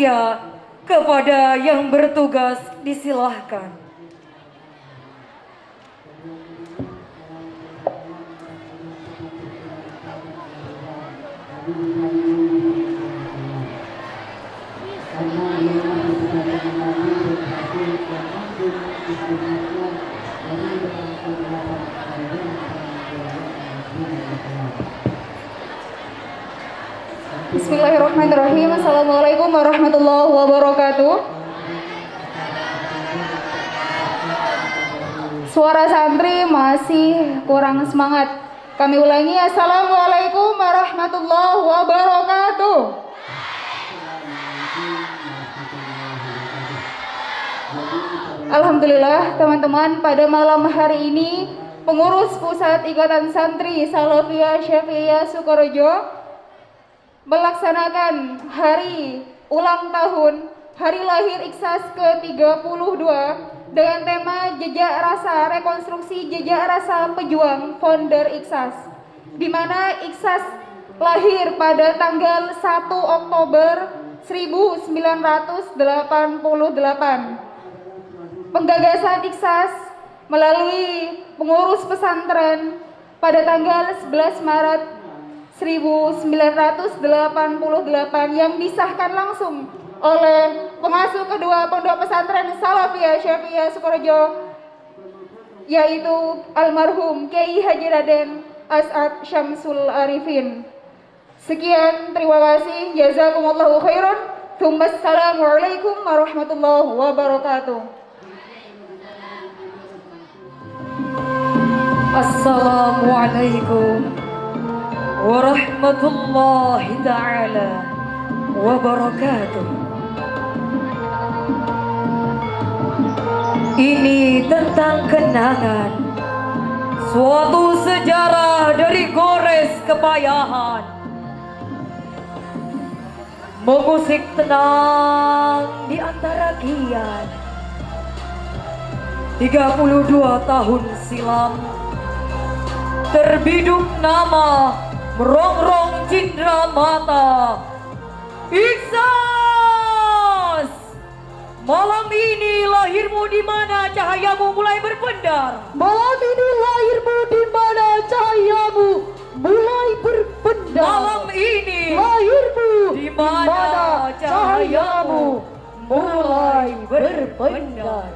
bersedia, kepada yang bertugas disilahkan. Bismillahirrahmanirrahim. Assalamualaikum warahmatullahi wabarakatuh. Suara santri masih kurang semangat. Kami ulangi, Assalamualaikum warahmatullahi wabarakatuh. Alhamdulillah teman-teman, pada malam hari ini pengurus Pusat Ikatan Santri Salafiyah Syafi'iyah Sukorejo melaksanakan hari ulang tahun Hari Lahir Ikhlas ke-32 dengan tema Jejak Rasa Rekonstruksi Jejak Rasa Pejuang Founder Ikhlas, di mana Ikhlas lahir pada tanggal 1 Oktober 1988. Penggagasan Ikhlas melalui pengurus pesantren pada tanggal 11 Maret 1988 yang disahkan langsung oleh pengasuh kedua Pondok Pesantren Salafiyah Syafi'iyah Sukorejo, yaitu almarhum Kiai Haji Raden As'ad Syamsul Arifin. Sekian, terima kasih. Jazakumullahu khairan. Assalamualaikum warahmatullahi wabarakatuh. Assalamualaikum warahmatullahi ta'ala wabarakatuh. Ini tentang kenangan suatu sejarah dari gores kepayahan, mengusik tenang di antara kian 32 tahun silam. Terbiduk nama merongrong cindera mata Ikhlas. Malam ini lahirmu di mana cahayamu mulai berpendar. Malam ini lahirmu di mana cahayamu mulai berpendar. Malam ini lahirmu di mana cahayamu mulai berpendar.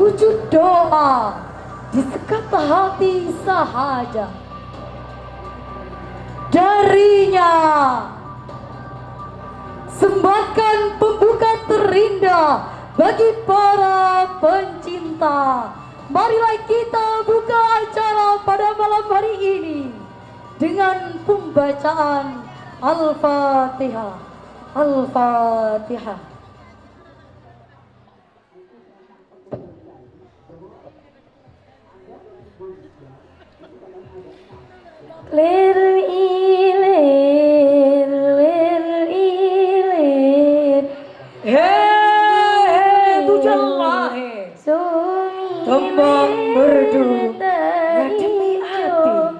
wujud doa di sekata hati sahaja. Darinya sembahkan pembuka terindah bagi para pencinta. Marilah kita buka acara pada malam hari ini dengan pembacaan Al-Fatihah. Al-Fatihah. Lir ilir, lir ilir. Tujuanlah tembang merdu ngademi hati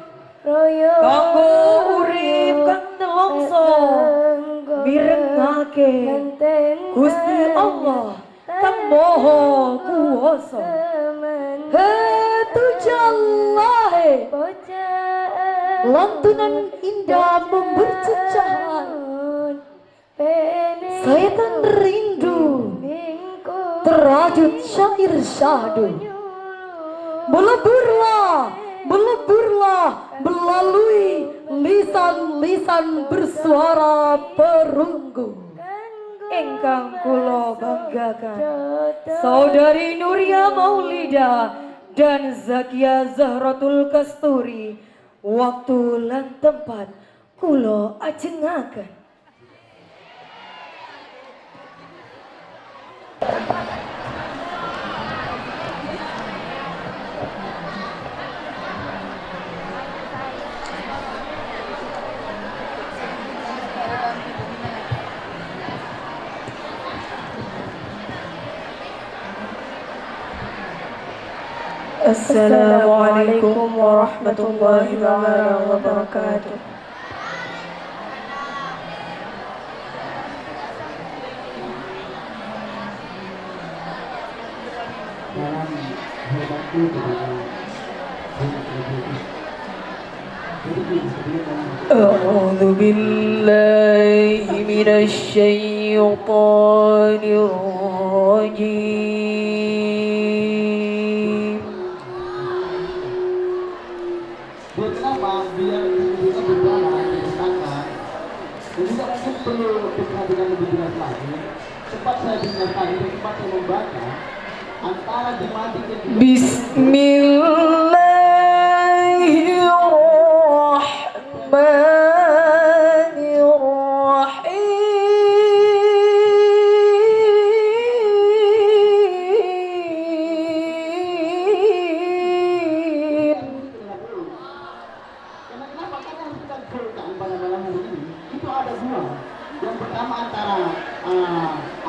kanggo urip kang nelongso mirengake Gusti Allah kang Maha Kuwasa. Tujuanlah lantunan indah membercecah. Saya tan rindu terajut syair syahdu. Meleburlah, meleburlah melalui lisan-lisan bersuara perunggu. Engkang kula banggakan Saudari Nuria Maulida dan Zakia Zahratul Kasturi. Waktu lan tempat kula ajengaken. Assalamualaikum warahmatullahi wabarakatuh. A'udzu billahi minasy syaithanir rajim. Kenapa biar bisa berjalan disertakan dan juga mungkin perlu diperhatikan lebih jelas lagi. Cepat saya dengarkan dan cepat saya membaca antara jemaat yang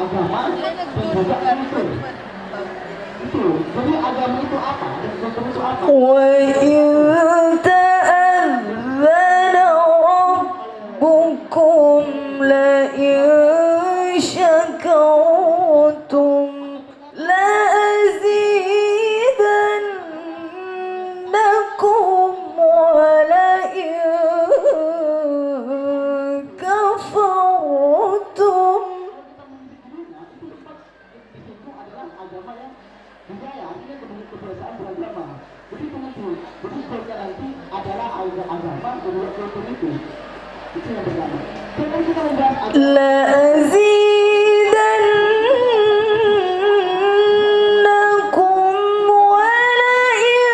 agama dan juga kultur. Itu. Jadi agama itu apa dan kultur itu apa? Wa in ta'adzana rabbukum la in syakartum la azidannakum wa la in kafartum. Agama yang budaya, artinya kebiasaan beragama. Begitu nanti, begitu nanti adalah agama kedua kultur itu. Itu yang pertama. Kemudian kita membahas La azidannakum wa la in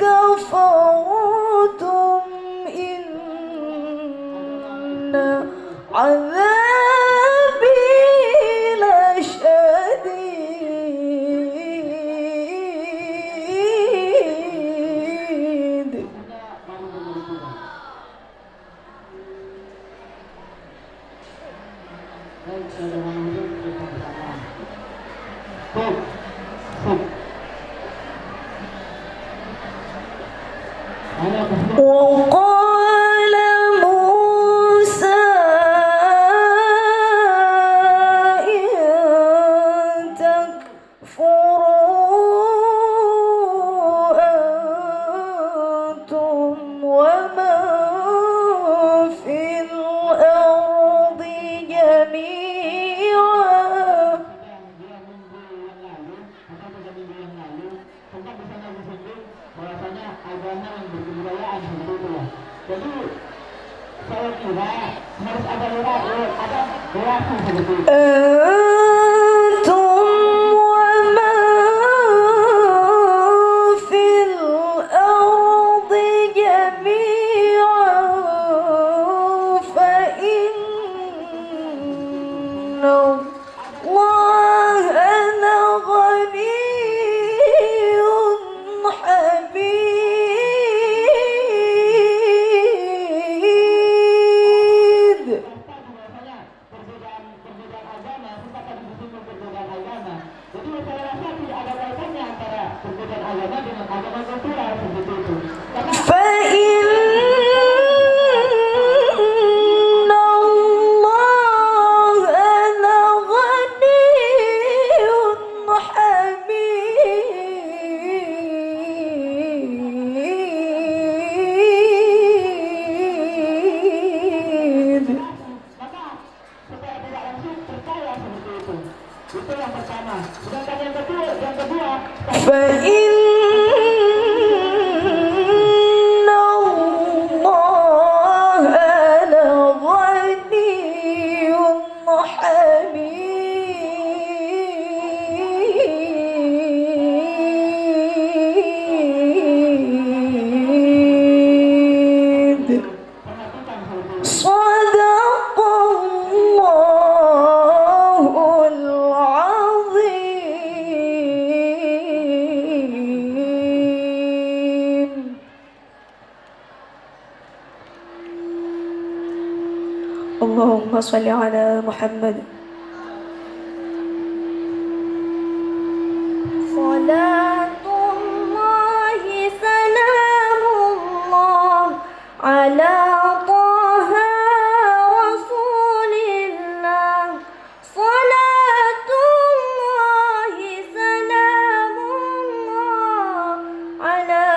kafartum inna azabi lasyadid. وقال موسى إن تكفروا أنتم ومن في الأرض جميعا agama yang berkebudayaan seperti itu ya. Jadi saya kira harus ada relasi seperti itu. أنتم ومن في الأرض جميعا فإن الله لغني حميد. Perbedaan agama, kita tadi disinggung perbedaan agama. Jadi saya rasa tidak ada kaitannya antara perbedaan agama dengan agama kultural seperti itu. Karena فإن الله لغني حميد. maka supaya tidak langsung percaya seperti itu. Itu yang pertama. Sedangkan yang kedua, فإن الله لغني حميد. صدق الله العظيم. اللهم صل على محمد. صلاة الله سلام الله على طه رسول الله. صلاة الله سلام الله على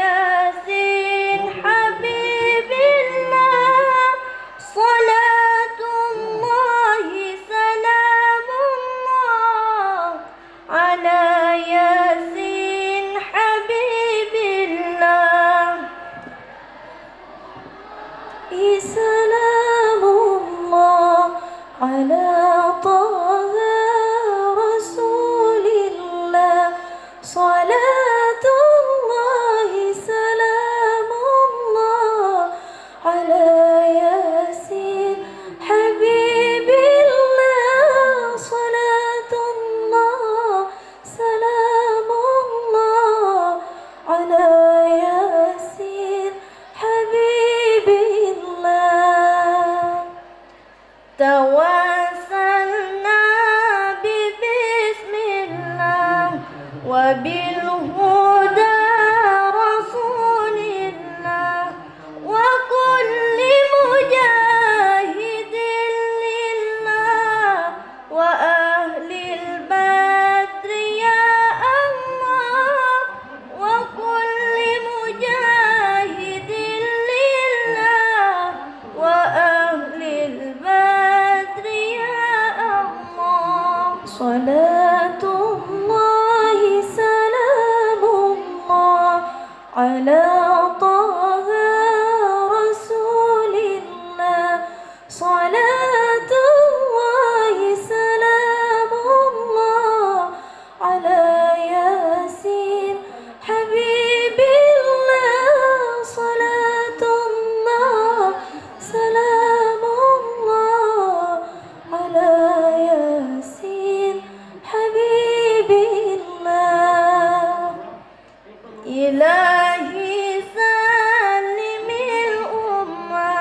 ياسين حبيب الله. صلاة الله سلام الله على ياسين حبيب الله. سلام الله على طه رسول الله. صلاة الله سلام الله على ياسين حبيب الله. صلاة الله سلام الله على ياسين حبيب الله. توسلنا ببسم الله وبالهدى رسول الله وكل مجاهد لله وأهل البدر يا الله. وكل مجاهد لله وأهل البدر يا الله. صلاة الله سلام الله على طه رسول الله. صلاة الله سلام الله على ياسين حبيب الله. صلاة الله سلام الله على ياسين حبيب الله. إلهي سلم الأمة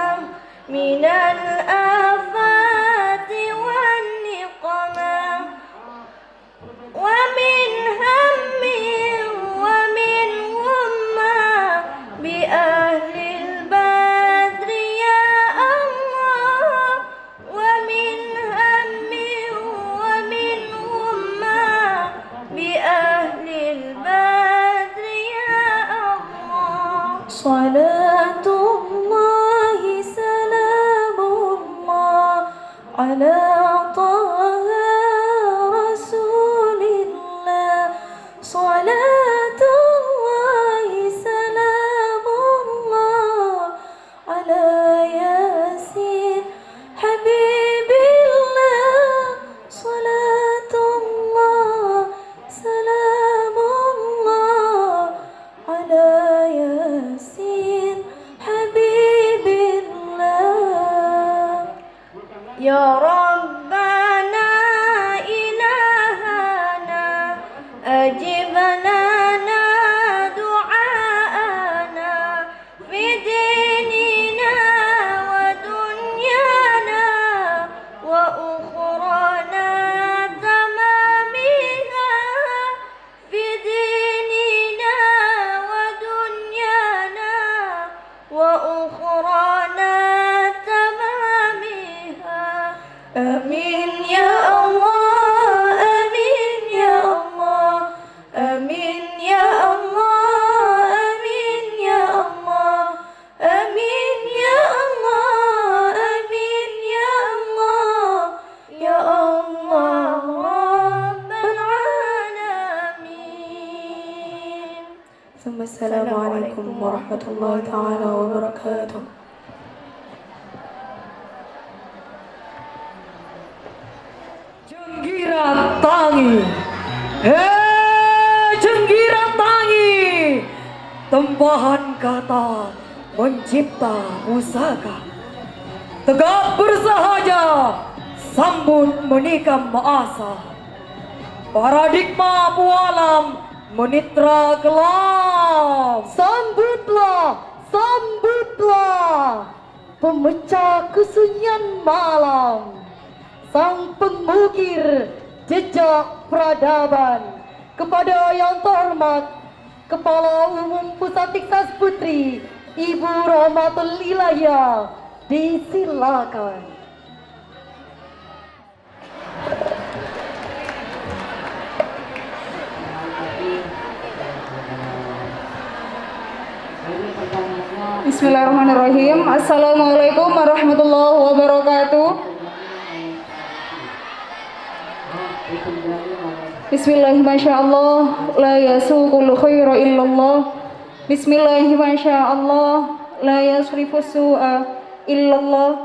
من الآفات والنقمة ومن هم ومن غمة بأهل البدر يا الله. ومن هم ومن غمة بأهل البدر يا الله. صلاة الله سلام الله على طه رسول الله. صلاة الله سلام ياسين حبيب الله يا ربنا إلهنا أجب لنا دعاءنا في ديننا ودنيانا وأخرانا تمامها في ديننا ودنيانا وأخرانا تمامها آمين يا الله آمين يا الله آمين يا الله آمين يا الله آمين يا الله آمين يا الله يا الله رب العالمين ثم السلام عليكم ورحمة الله تعالى وبركاته. Jenggiran tangi, jenggiran tangi, tempahan kata mencipta pusaka, tegak bersahaja, sambut menikam asa, paradigma pualam menitra kelam. Sambutlah, sambutlah, pemecah kesunyian malam, sang pengukir jejak peradaban. Kepada yang terhormat Kepala Umum Pusat Ikhlas Putri Ibu Rahmatul Ilahiyah, disilakan. Bismillahirrahmanirrahim. Assalamualaikum warahmatullahi wabarakatuh. Bismillahirrahmanirrahim. La yasuqul khaira illallah. Bismillahirrahmanirrahim. La yasrifus su'a illallah.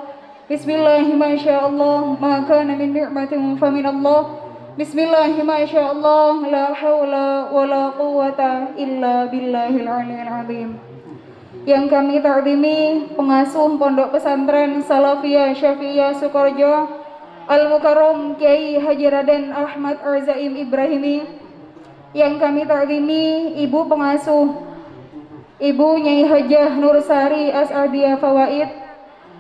Bismillahirrahmanirrahim. Ma kana min ni'matin fa minallah. Bismillahirrahmanirrahim. La haula wala quwwata illa billahil aliyyil azim. Yang kami ta'zimi pengasuh Pondok Pesantren Salafiyah Syafi'iyah Sukorejo Al-Mukarram Kiai Haji Raden Ahmad Arzaim Ibrahimi, yang kami ta'zimi Ibu pengasuh Ibu Nyai Hajah Nursari As'adiyah Fawaid,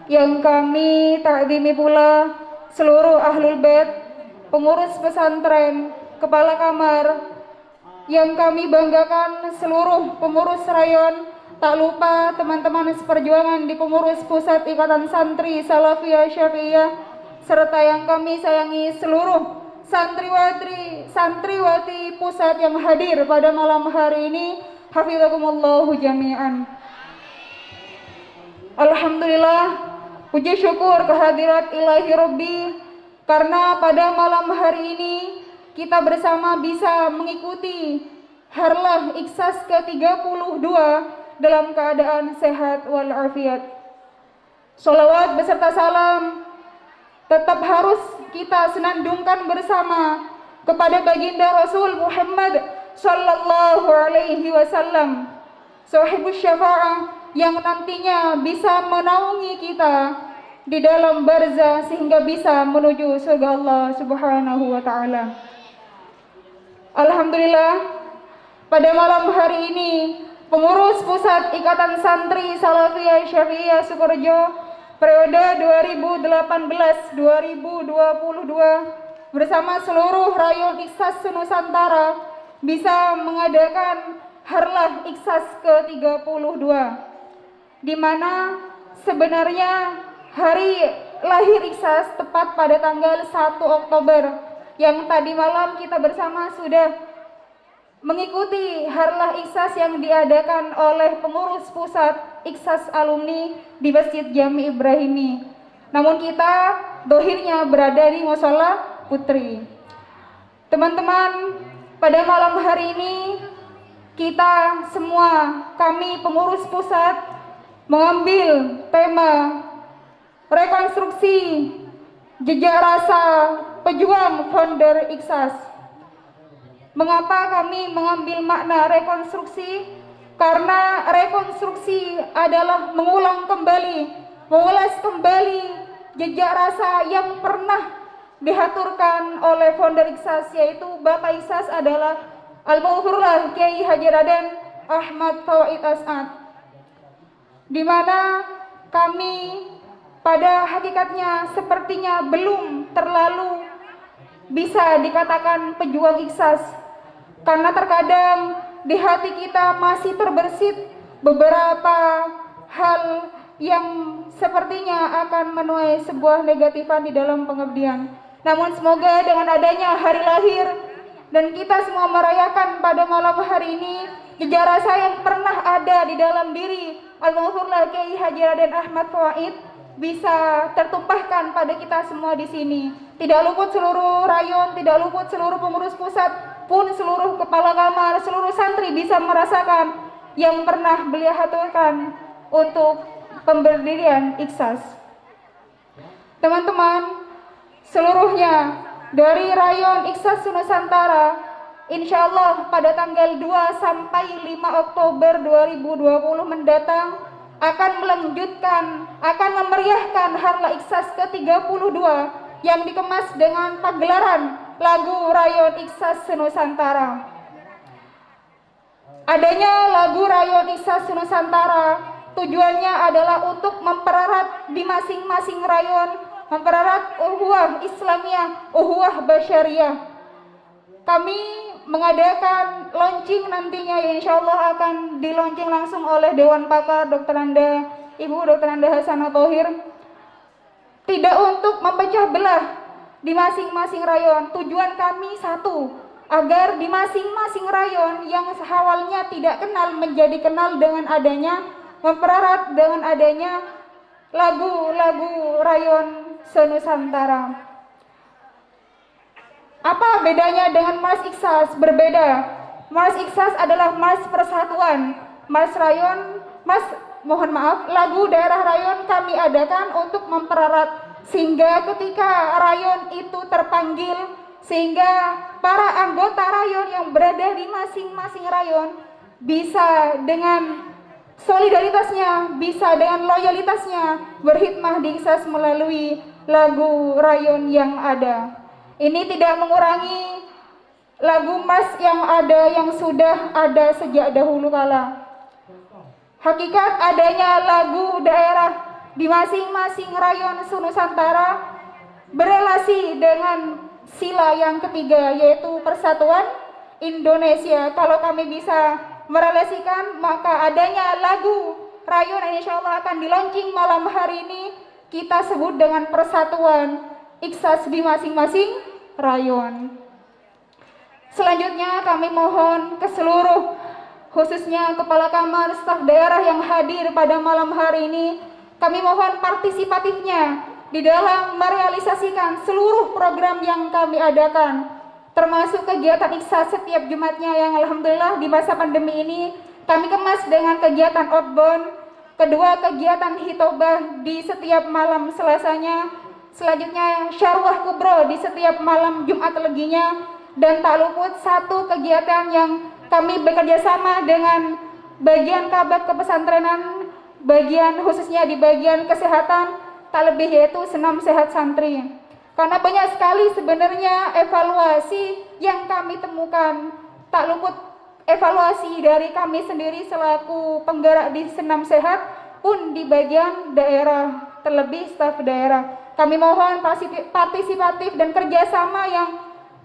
yang kami ta'zimi pula seluruh ahlul bait, pengurus pesantren, kepala kamar, yang kami banggakan seluruh pengurus rayon, tak lupa teman-teman seperjuangan di pengurus pusat Ikatan Santri Salafiyah Syafi'iyah, serta yang kami sayangi seluruh santriwati pusat yang hadir pada malam hari ini. Hafizakumullahu jami'an. Alhamdulillah, puji syukur kehadirat ilahi Rabbi, karena pada malam hari ini kita bersama bisa mengikuti Harlah Ikhlas ke-32 dalam keadaan sehat walafiat. Sholawat beserta salam tetap harus kita senandungkan bersama kepada baginda Rasul Muhammad sallallahu alaihi wasallam, sahibus syafa'ah, yang nantinya bisa menaungi kita di dalam barzah sehingga bisa menuju surga Allah Subhanahu wa taala. Alhamdulillah, pada malam hari ini pengurus pusat Ikatan Santri Salafiyah Syafi'iyah Sukorejo periode 2018-2022 bersama seluruh rayon Ikhlas Nusantara bisa mengadakan Harlah Ikhlas ke-32, di mana sebenarnya hari lahir Ikhlas tepat pada tanggal 1 Oktober, yang tadi malam kita bersama sudah mengikuti Harlah Ikhlas yang diadakan oleh pengurus pusat Ikhlas alumni di Masjid Jami Ibrahimi. Namun kita dohirnya berada di Mushola Putri. Teman-teman, pada malam hari ini kita semua, kami pengurus pusat mengambil tema rekonstruksi jejak rasa pejuang founder Ikhlas. Mengapa kami mengambil makna rekonstruksi? Karena rekonstruksi rekonstruksi adalah mengulas kembali jejak rasa yang pernah dihaturkan oleh founder IKSAS, yaitu Bapak IKSAS adalah Al-Maghfurullah Kiai Haji Raden Ahmad Fawaid As'ad, di mana kami pada hakikatnya sepertinya belum terlalu bisa dikatakan pejuang IKSAS, karena terkadang di hati kita masih terbersit beberapa hal yang sepertinya akan menuai sebuah negatifan di dalam pengabdian. Namun semoga dengan adanya hari lahir dan kita semua merayakan pada malam hari ini, jejak rasa yang pernah ada di dalam diri Al-Maghfurullah Kiai Haji Raden Ahmad Fawaid bisa tertumpahkan pada kita semua di sini. Tidak luput seluruh rayon, tidak luput seluruh pengurus pusat, pun seluruh kepala kamar, seluruh santri bisa merasakan yang pernah beliau haturkan untuk pemberdirian IKSAS. Teman-teman, seluruhnya dari rayon IKSAS Nusantara, insya Allah pada tanggal 2 sampai 5 Oktober 2020 mendatang akan memeriahkan Harlah IKSAS ke-32 yang dikemas dengan pagelaran lagu rayon IKSAS Nusantara. Adanya lagu rayon IKSAS Nusantara tujuannya adalah untuk mempererat di masing-masing rayon, mempererat uhuwah Islamiyah, uhuwah Basyariah. Kami mengadakan launching nantinya, insya Allah akan dilaunching langsung oleh Dewan Pakar Ibu Dr. Anda Hasanah Thohir. Tidak untuk memecah belah di masing-masing rayon. Tujuan kami satu, agar di masing-masing rayon yang awalnya tidak kenal menjadi kenal dengan adanya, mempererat dengan adanya lagu-lagu rayon senusantara. Apa bedanya dengan Mars IKSAS? Berbeda. Mars IKSAS adalah Mars Persatuan. Lagu daerah rayon kami adakan untuk mempererat, sehingga ketika rayon itu terpanggil, sehingga para anggota rayon yang berada di masing-masing rayon bisa dengan solidaritasnya, bisa dengan loyalitasnya berkhidmah di IKSAS melalui lagu rayon yang ada. Ini tidak mengurangi lagu Mas yang ada, yang sudah ada sejak dahulu kala. Hakikat adanya lagu daerah di masing-masing rayon Nusantara berelasi dengan sila yang ketiga, yaitu persatuan Indonesia. Kalau kami bisa merelasikan, maka adanya lagu rayon insya Allah akan dilaunching malam hari ini, kita sebut dengan persatuan IKSAS di masing-masing rayon. Selanjutnya kami mohon ke seluruh, khususnya kepala kamar, staf daerah yang hadir pada malam hari ini, kami mohon partisipatifnya di dalam merealisasikan seluruh program yang kami adakan, termasuk kegiatan IKSAS setiap Jumatnya yang alhamdulillah di masa pandemi ini kami kemas dengan kegiatan outbound, kedua kegiatan hitobah di setiap malam Selasanya, selanjutnya syarwah kubro di setiap malam Jumat Leginya, dan tak luput satu kegiatan yang kami bekerja sama dengan bagian kabak kepesantrenan, bagian khususnya di bagian kesehatan, tak lebih yaitu senam sehat santri. Karena banyak sekali sebenarnya evaluasi yang kami temukan, tak luput evaluasi dari kami sendiri selaku penggerak di senam sehat pun di bagian daerah, terlebih staf daerah. Kami mohon partisipatif dan kerjasama yang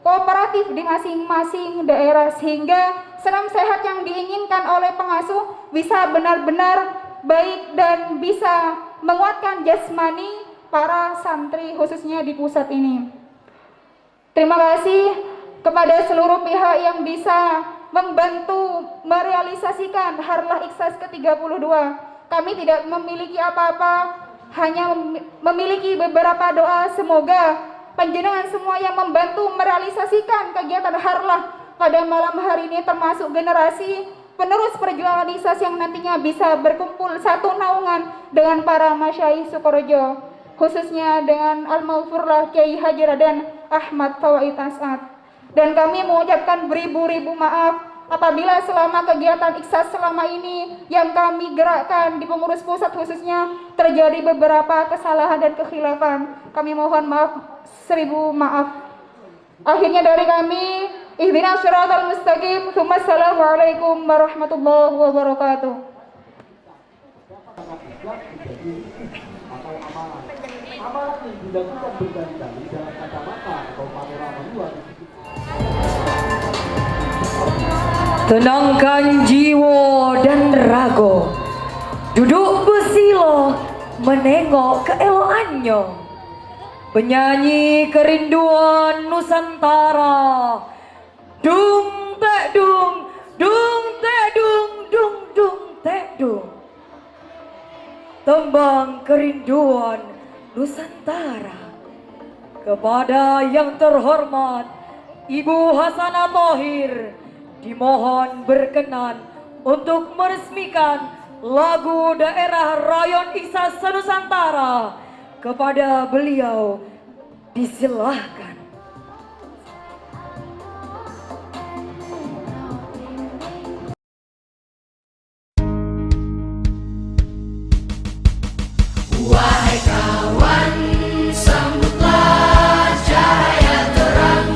kooperatif di masing-masing daerah, sehingga senam sehat yang diinginkan oleh pengasuh bisa benar-benar baik dan bisa menguatkan jasmani para santri khususnya di pusat ini. Terima kasih kepada seluruh pihak yang bisa membantu merealisasikan Harlah IKSAS ke-32. Kami tidak memiliki apa-apa, hanya memiliki beberapa doa. Semoga panjenengan semua yang membantu merealisasikan kegiatan Harlah pada malam hari ini, termasuk generasi penerus perjuangan IKSAS yang nantinya bisa berkumpul satu naungan dengan para masyayikh Sukorejo, khususnya dengan Al-Maghfurullah Kiai Haji Raden Ahmad Fawaid As'ad. Dan kami mengucapkan beribu-ribu maaf apabila selama kegiatan Iksas selama ini yang kami gerakkan di pengurus pusat khususnya terjadi beberapa kesalahan dan kekhilafan, kami mohon maaf, 1000 maaf. Akhirnya dari kami, ihdinas syiratal mustaqim, Assalamualaikum warahmatullahi wabarakatuh. atau amalan. Amalan yang dilakukan berkali-kali dalam kacamata atau panorama luar. Tenangkan jiwa dan raga, duduk bersila menengok keelokannya, penyanyi kerinduan Nusantara. Dung tek dung, dung tek dung, dung dung tek dung. Tembang kerinduan Nusantara kepada yang terhormat Ibu Hasanah Thohir dimohon berkenan untuk meresmikan lagu daerah Rayon Iksas Nusantara. Kepada beliau disilahkan. Wahai kawan, sambutlah cahaya terang.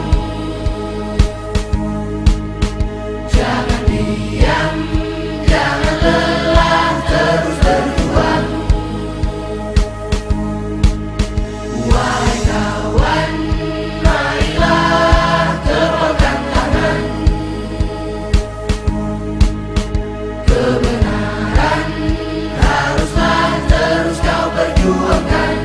Jangan diam, jangan lelah, terus berjuang. Wahai kawan, marilah tepalkan tangan. Kebenaran haruslah terus kau perjuangkan.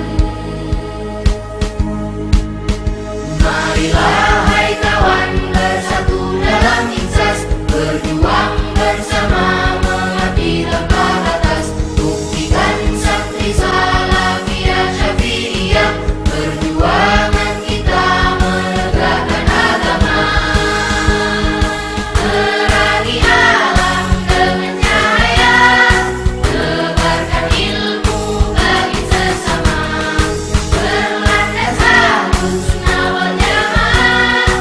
Marilah hai kawan bersatu dalam Iksas, berjuang bersama mengabdi tanpa batas. Buktikan santri Salafiyah Syafi'iyah, perjuangan kita menegakkan agama. Terangi alam dengan cahaya, tebarkan ilmu bagi sesama. Berlandas Ahlus Sunnah wal Jamaah,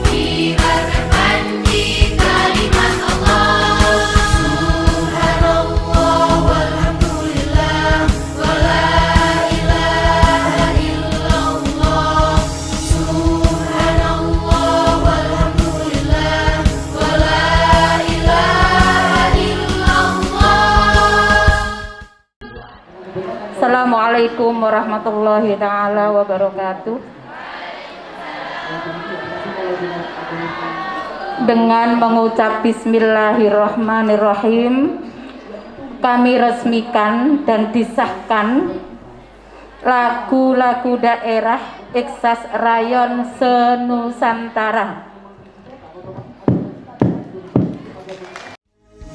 kibarkan panji kalimat Allah. Subhanallah walhamdulillah, wa la ilaha illallah. Subhanallah walhamdulillah, wa la ilaha illallah. Assalamualaikum warahmatullahi taala wabarakatuh. Dengan mengucap bismillahirrahmanirrahim, kami resmikan dan disahkan lagu-lagu daerah Iksas Rayon se-Nusantara.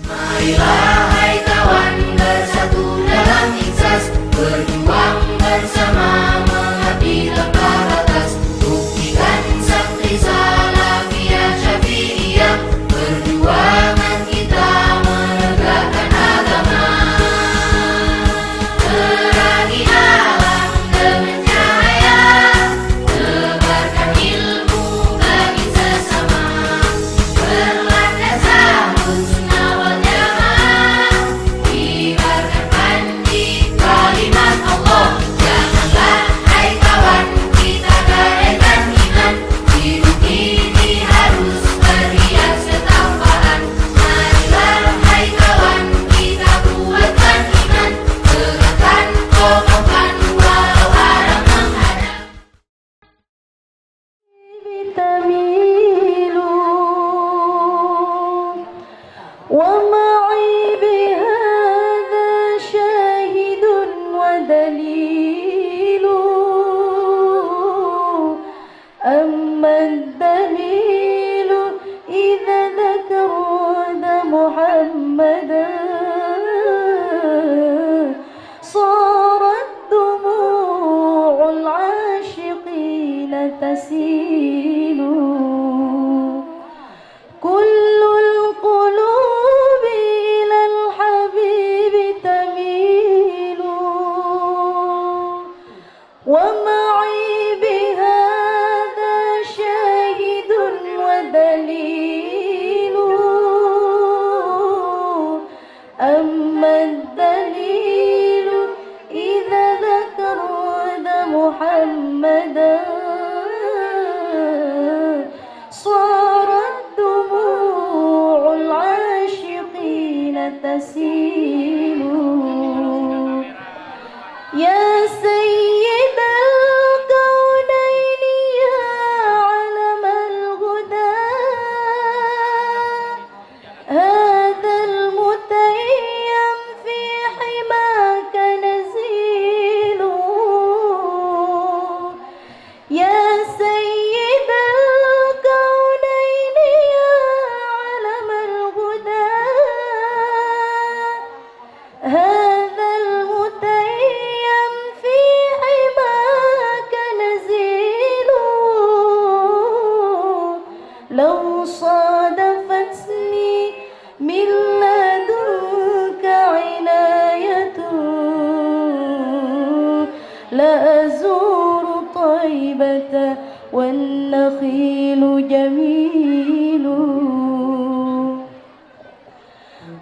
Marilah hai kawan bersatu dalam Iksas, berjuang bersama mengabdi tanpa batas. Buktikan santri Salafiyah Syafi'iyah, perjuangan kita menegakkan agama. Terangi alam dengan cahaya, tebarkan ilmu bagi sesama. Berlandas Ahlus Sunnah wal Jamaah, تسيل يا سيد الكونين يا علم الهدى هذا المتيم في حماك نزيل يا سيد الكونين يا علم الهدى هذا المتيم في حماك نزيل لو صادفتني من لدنك عناية لأزور طيبة والنخيل جميل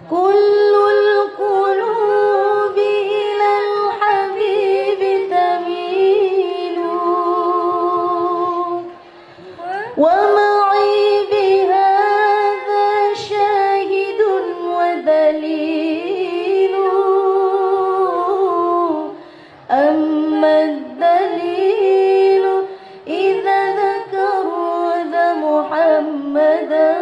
كل القلوب إلى الحبيب تميل ومعي بهذا شاهد ودليل أما الدليل إذا ذكرت محمدا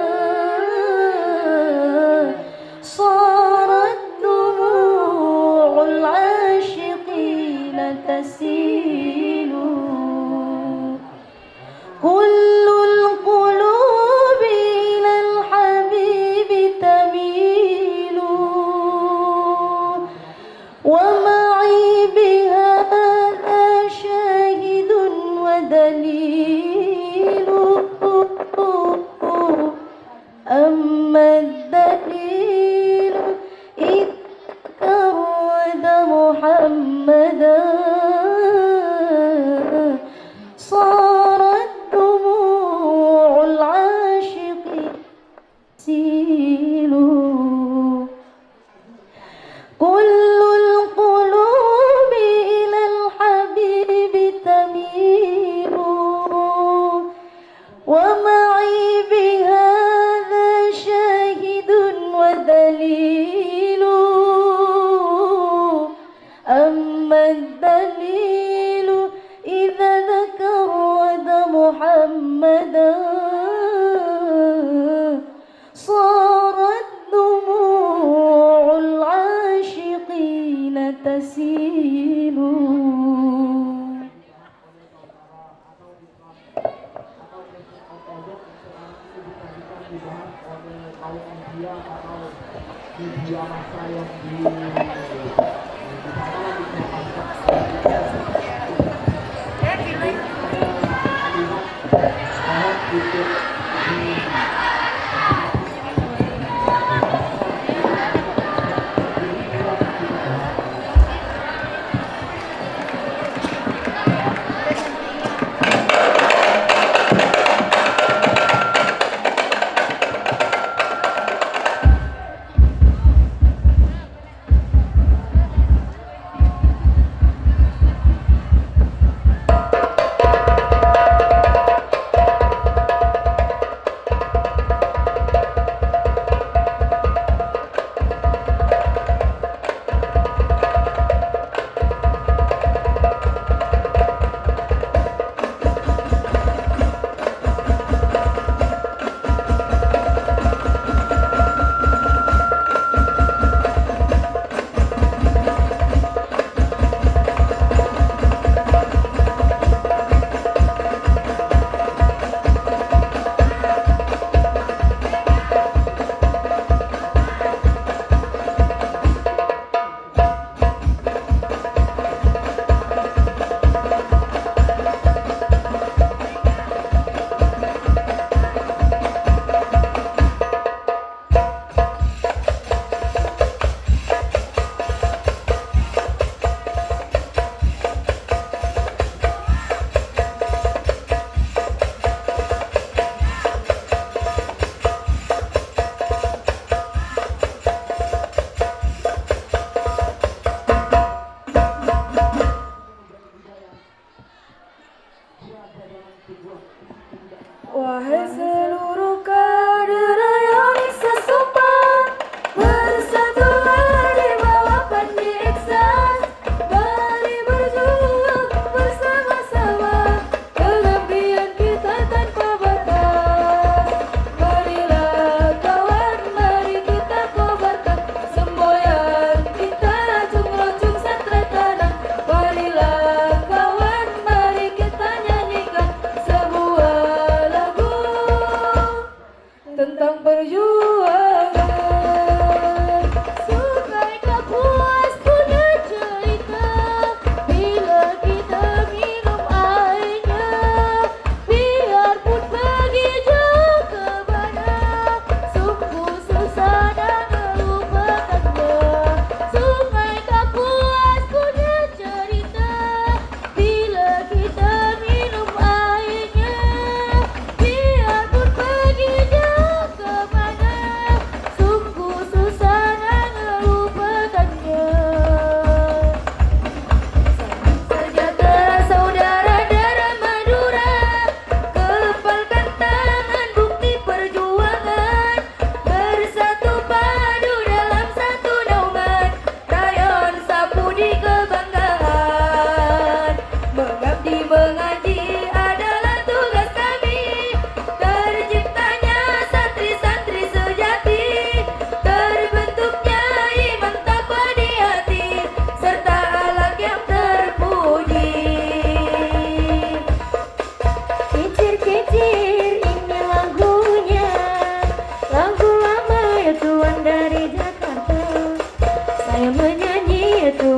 صارت دموع العاشقين تسيل كل القلوب إلى الحبيب تميل ومعي بهذا شاهد ودليل أما الدليل إذ كرد محمدا صارت دموع العاشق تسيل كل القلوب إلى الحبيب تميل ومعي بهذا شاهد ودليل أما الدليل إذا ذكرت محمدا صارت دموع العاشقين تسيل media massa yang di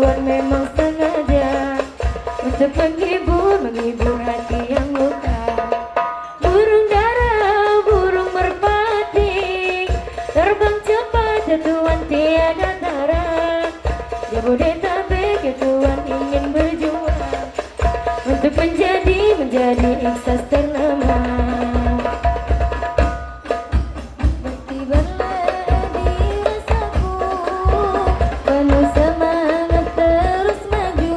dibuat memang sengaja untuk menghibur hati yang luka. Burung dara, burung merpati, terbang cepat jatuhan tiada tara. Jabodetabek ya Tuhan ingin berjuang untuk menjadi Ikhlas ternama. Berkibarlah di rasaku, penuh semangat terus maju.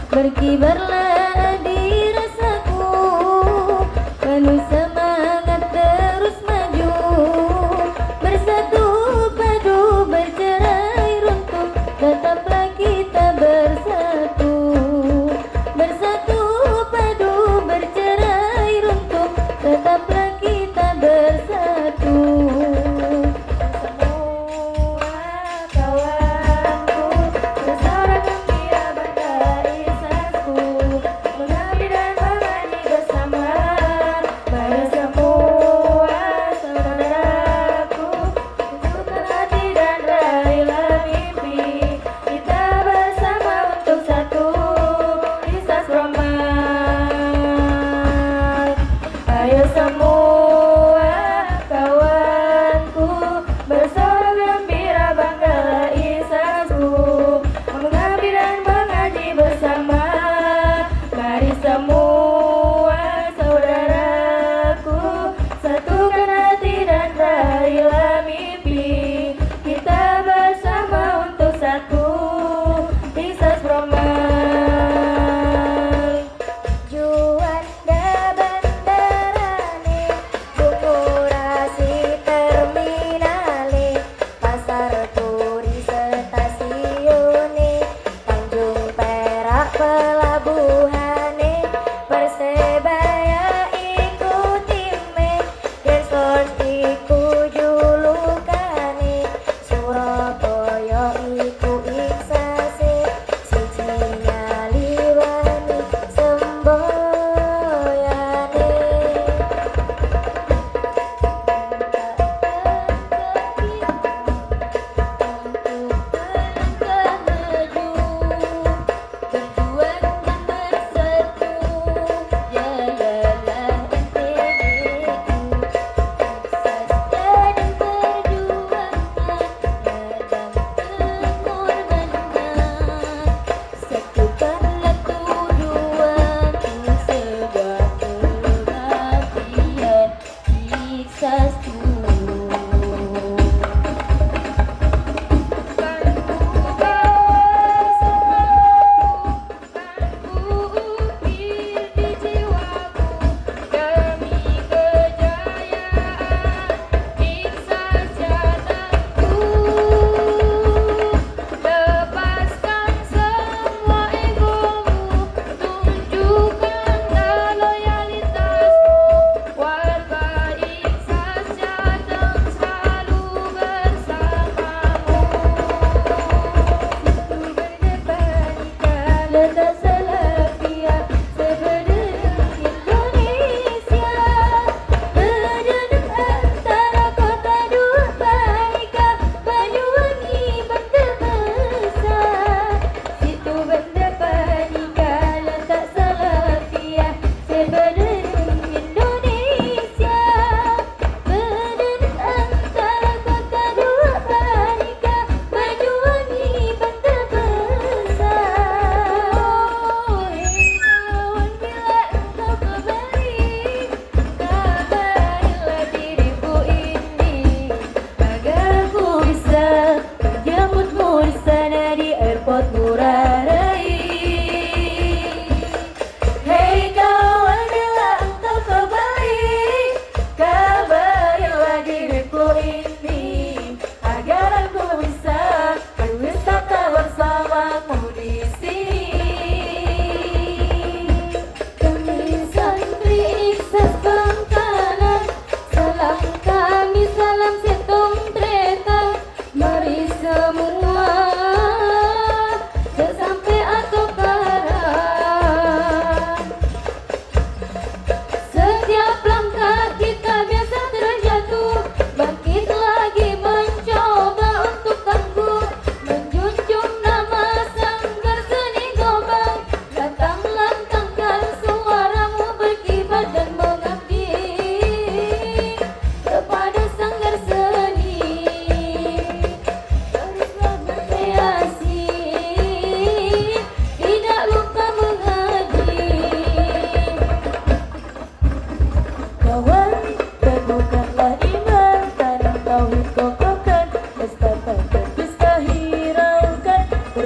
Berkibarlah di rasaku, penuh semangat terus maju. Bersatu padu bercerai runtuh, tetaplah kita bersatu. Bersatu padu bercerai runtuh, tetaplah kita bersatu. Semua kawanku bersorak gembira bangga ihsasku, mengabdi dan menyanyi bersama. Mari semua saudaraku, tunjukkan hati dan raihlah mimpi. Kita bersama untuk satu ihsas Romal. Ayo semua kawanku bersorak gembira banggalah ihsasku, mengabdi dan mengaji bersama. Mari semua saudaraku, satukan hati dan raihlah mimpi. Kita bersama untuk satu ihsas Romal. Juanda bandarane, Bungurasi terminale, Pasar Turi stasione, Tanjung Perak pelabuhane, Persebaya iku time, Resort iku julukane, Surabaya iku iksase, siji nyaliwani semboyane. Satukanlah tujuanku sebuah kematian ikhlasku. Ukir di jiwaku demi kejayaan ikhlas jatahku. Lepaskan semua egomu, tunjukkanlah loyalitasmu. Warga ikhlas jateng selalu bersamamu. Berdebanika letak Salafia, sebedeng Indonesia. Berdenung antara kota dua Banika, Banyuwangi, Banten besar. Situ Berdebanika letak Salafia, sebedeng Indonesia. Berdenung antara kota dua Banika, Banyuwangi, Banten besar. Hei kawan, bila engkau kembali, kabarilah diriku ini, agar ku bisa menjemputmu di sana di airport Ngurah Rai. Hei kawan, bila engkau kembali, kabarilah diriku ini, agar aku bisa berwisata bersamamu di sini. Kami santri ikhlas Bangkalan, salam kami salam setong treta. Mari semua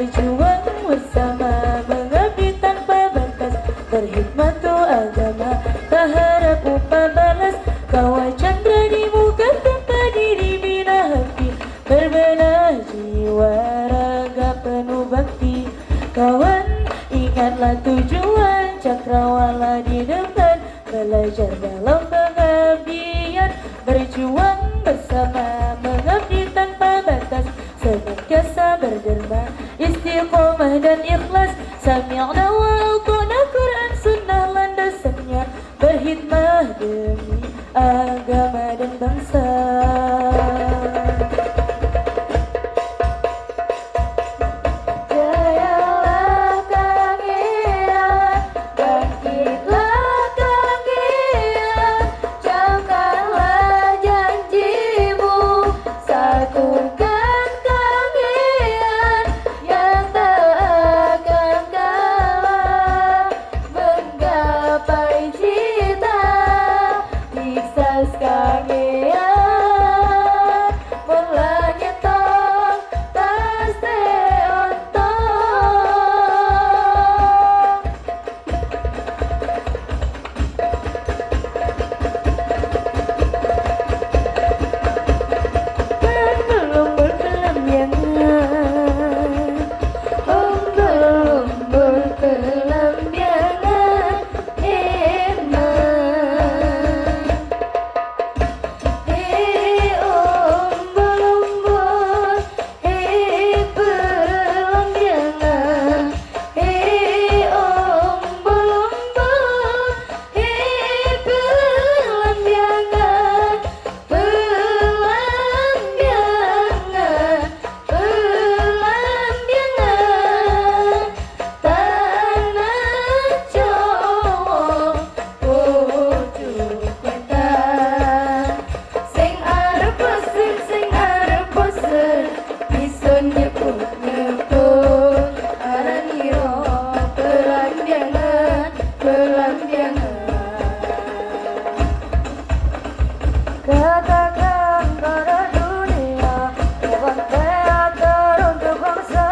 berjuang bersama, mengabdi tanpa batas, berkhidmat untuk agama, tak harap upah balas. Kawal candra di muka tanpa diri, bina hati, berbenah jiwa raga penuh bakti. Kawan, ingatlah tujuan, cakrawala di depan, belajar dalam pengabdian, berjuang bersama, mengabdi tanpa batas, senantiasa berderma, istiqomah dan ikhlas. Sami'na wa ata'na, Quran sunnah landasannya, berkhidmah demi agama dan bangsa. Jayalah Kangean, bangkitlah Kangean, camkanlah janjimu, satukan Kangean yang tak akan kalah, menggapai cita, Iksas Kangean, mulanya tong, tas teontong. Belum berkelambiangan, belum berkelambiangan, iman. Umbul-umbul, berlambiangan, umbul-umbul, berlambiangan, berlambiangan, berlambiangan, tanah Jawa ujung wetan. Sing arep pesen, isun nyebut araniro berlambiangan, katakan pada dunia, bukan teater untuk bangsa,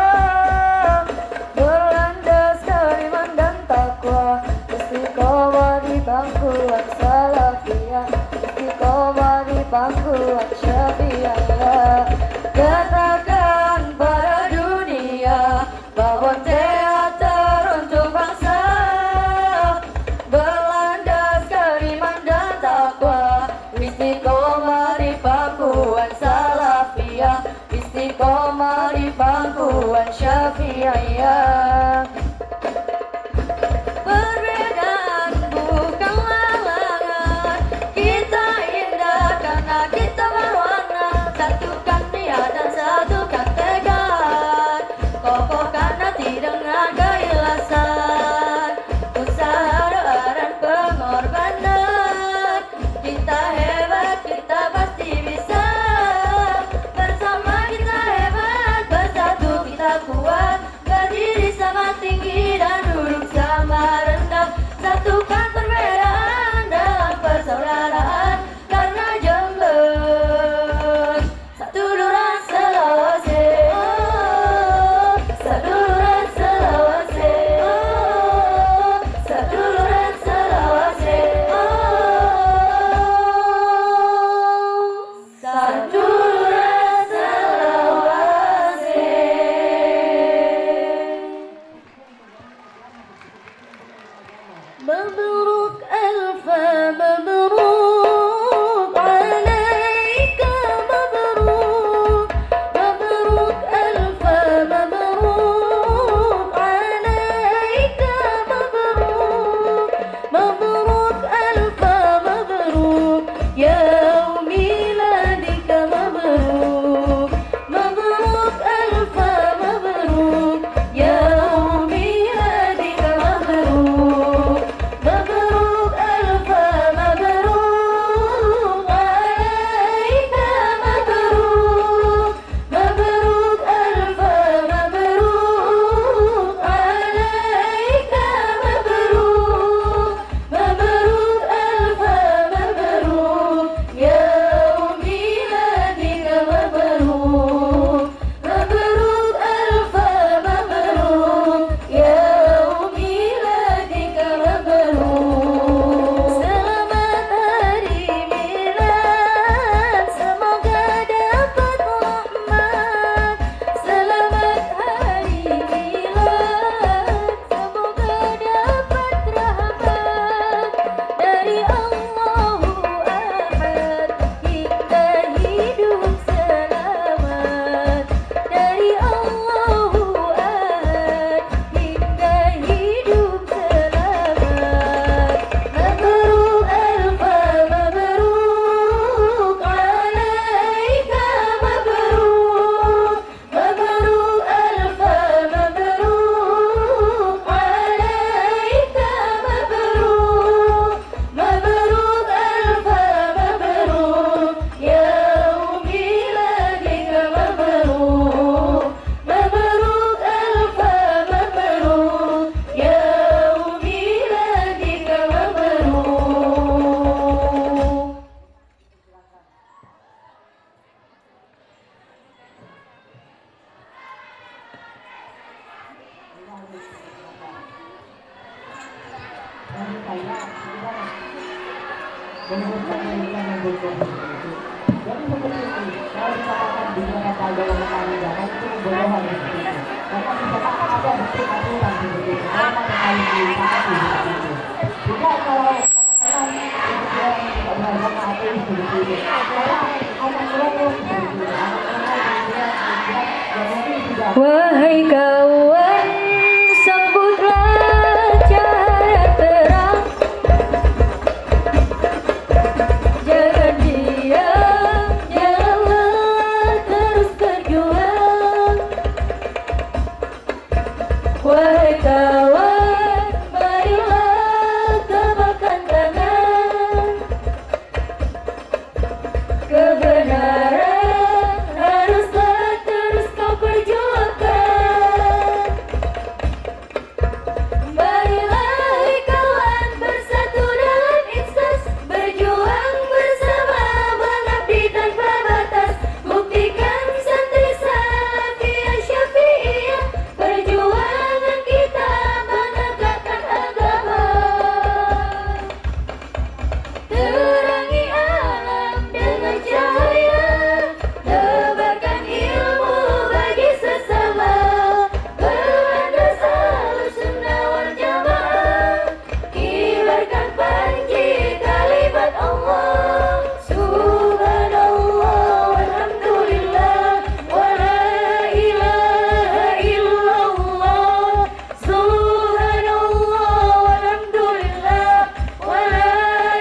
berlandaskan iman dan takwa, istiqomah di pangkuan salafiyah, istiqomah di pangkuan syafi'iyah. Katakan pada dunia, bahwa teater untuk bangsa, berlandaskan iman dan takwa, istiqomah di pangkuan salafiyah, istiqomah di pangkuan syafi'iyah. Perbedaan bukan halangan, kita indah karena kita berwarna, satukan niat dan satukan tekad, kokohkan hati dengan keikhlasan, usaha doa dan pengorbanan. Kita hebat, kita pasti bisa, bersama kita hebat, bersatu kita kuat, berdiri sama tinggi menurut saya ini yang mendukung itu. Jadi seperti itu, kalau dikatakan dunia pada yang menandakan itu kebodohan seperti itu. Karena misalkan ada bukti aturan seperti itu, orang sekali dilintasi seperti itu. Juga kalau katakan kemudian tidak berharga apa itu seperti itu. Karena anak merokok seperti itu, anak merokok kemudian yang nanti sudah. Wahai kawan, sambutlah cahaya terang. Jangan diam, janganlah terus berjuang. Wahai kawan, marilah tepakkan tangan. Kebenaran haruslah terus kau perjuangkan. Marilah kawan bersatu dalam instas, berjuang bersama mengabdi tanpa batas. Buktikan santri Salafiyah Syafi'iyah, perjuangan kita menegakkan agama. Terangi alam dengan cahaya, tebarkan ilmu bagi sesama. Berlandas Ahlussunnah wal Jamaah, kibarkan panji kalimat Allah. Subhanallah walhamdulillah wa la ilaha illallah. Subhanallah walhamdulillah wa la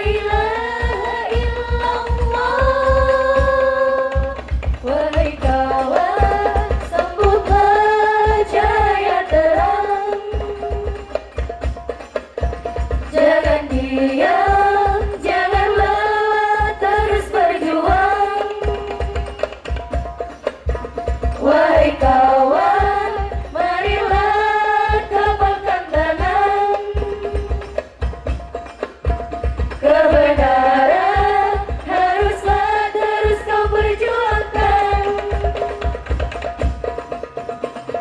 ilaha illallah. Wahai kawan, sambutlah cahaya terang. Jangan diam, janganlah terus berjuang. Wahai kawan, marilah tepakkan tangan. Kebenaran haruslah terus kau perjuangkan.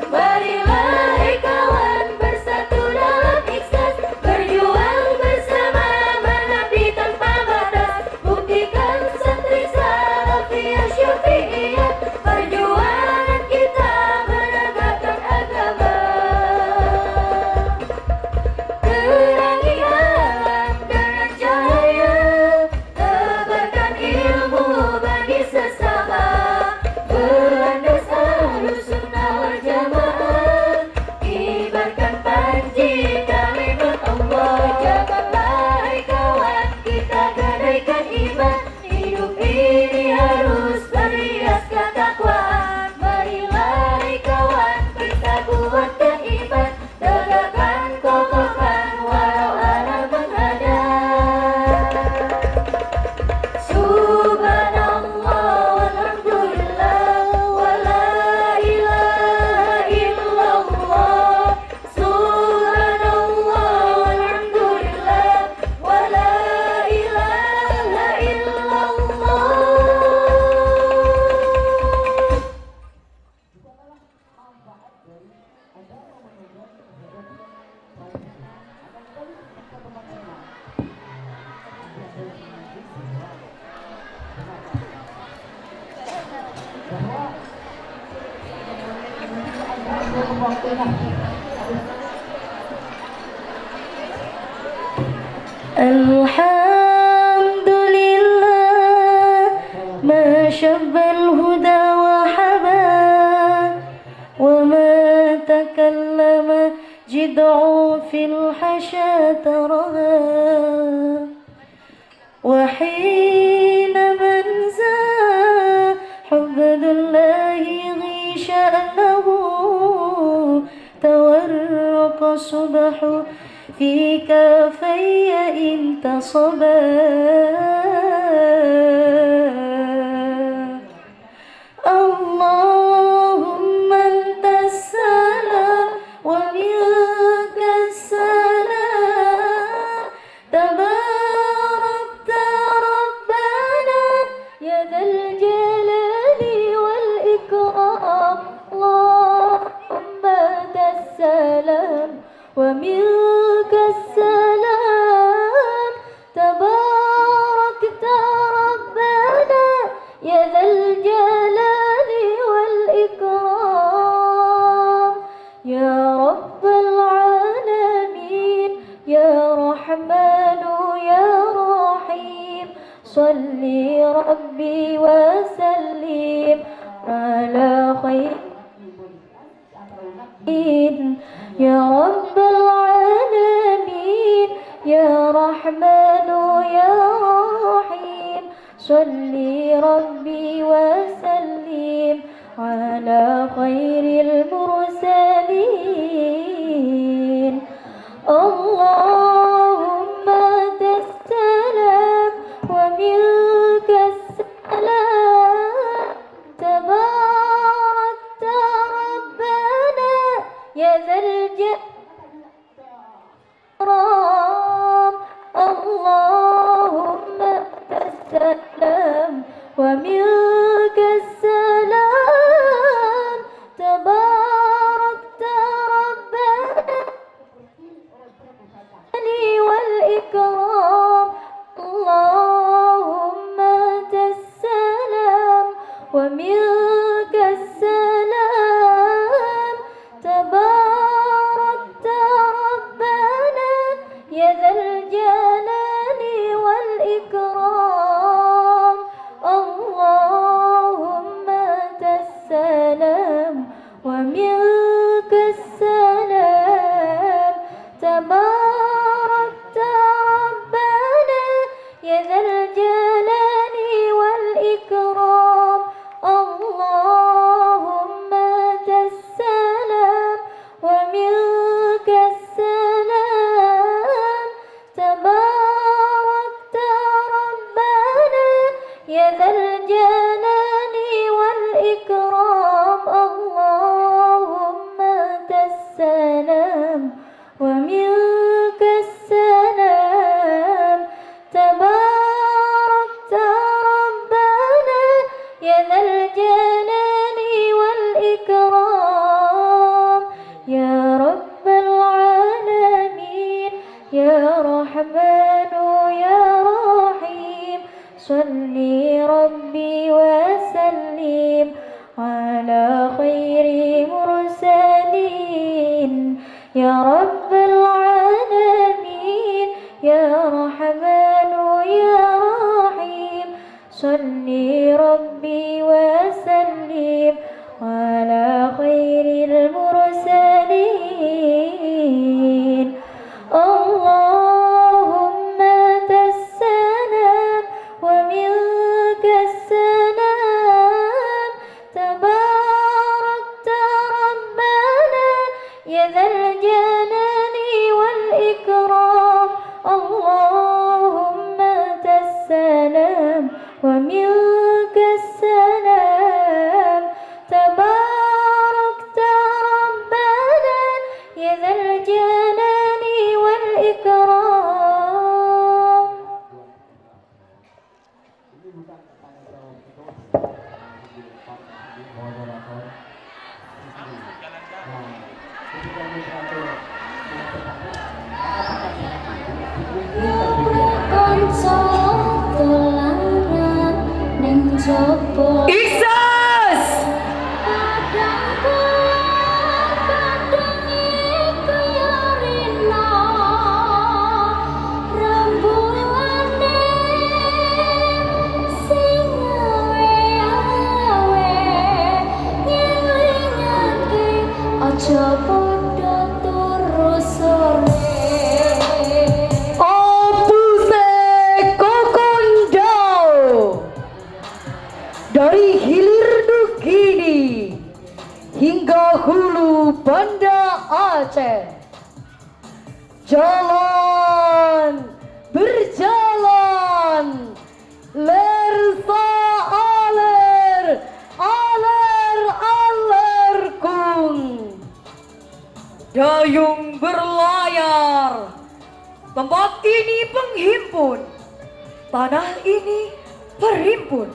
Marilah kawan bersatu dalam ikhlas, berjuang bersama mengabdi tanpa batas. Buktikan santri Salafiyah Syafi'iyah, perjuangan kita menegakkan agama. Terangi alam dengan cahaya, tebarkan ilmu bagi sesama. Berlandas Ahlussunnah wal Jamaah, kibarkan panji kalimat Allah. Janganlah kawan kita gadaikan iman, hidup ini harus berhiaskan takwaan. Marilah kawan kita kuatkan iman, tegakkan kokohkan walau alam menghadap. Subhanallah walhamdulillah wa la ilaha illallah. Subhanallah walhamdulillah wa la ilaha illallah. Alhamdulillah ma syabbal huda wa haba, wa ma takallama jid'u fil hasha taraha. وحين من حبد الله غيشانه، تورق الصبح في كافي انتصبا. اللهم انت السلام ومنك السلام، تباركت ربنا يا ذا الجلال والإكرام. اللهم انت السلام ومنك السلام تباركت ربنا يا ذا الجلال والإكرام يا رب العالمين يا رحمن يا رحيم صل ربي وسلم على خير يا رب العالمين يا رحمن يا رحيم صل ربي وسلم على خير المرسلين اللهم السلام ومنك السلام تباركت ربنا يا ذا الجلال اللهم السلام ومنك السلام تباركت ربنا والإكرام اللهم السلام ومنك السلام تباركت ربنا يا ذا الجلال والإكرام اللهم السلام ومنك السلام تباركت ربنا يا ذا الجلال والإكرام اللهم السلام ومنك السلام تباركت ربنا يا ذا الجلال والإكرام اللهم السلام ومنك السلام تباركت ربنا يا ذا الجلال والإكرام يا رب العالمين يا رحمن يا رحيم صل ربي وسلم على خير مرسلين يا رب العالمين يا رحمن يا رحيم صل ربي وسلم على خير المرسلين اللهم السلام ومنك السلام تباركت ربنا يا ذا الجلال والإكرام اللهم السلام ومنك السلام تباركت ربنا يا ذا الجلال والإكرام Ini bukan tanggung jawab kita moderator. Ketika moderator Konco tulanan ning jaba Ikhlas. kadang kula kadang iku ya rina rembulane sing awe-awe nyelingake aja padha turu sore Opuse Kokondo dari hilir Dugini hingga hulu Banda Aceh. Jalan berjalan lersa aler aler alerkung dayung berlayar. Tempat ini penghimpun, tanah ini berhimpun.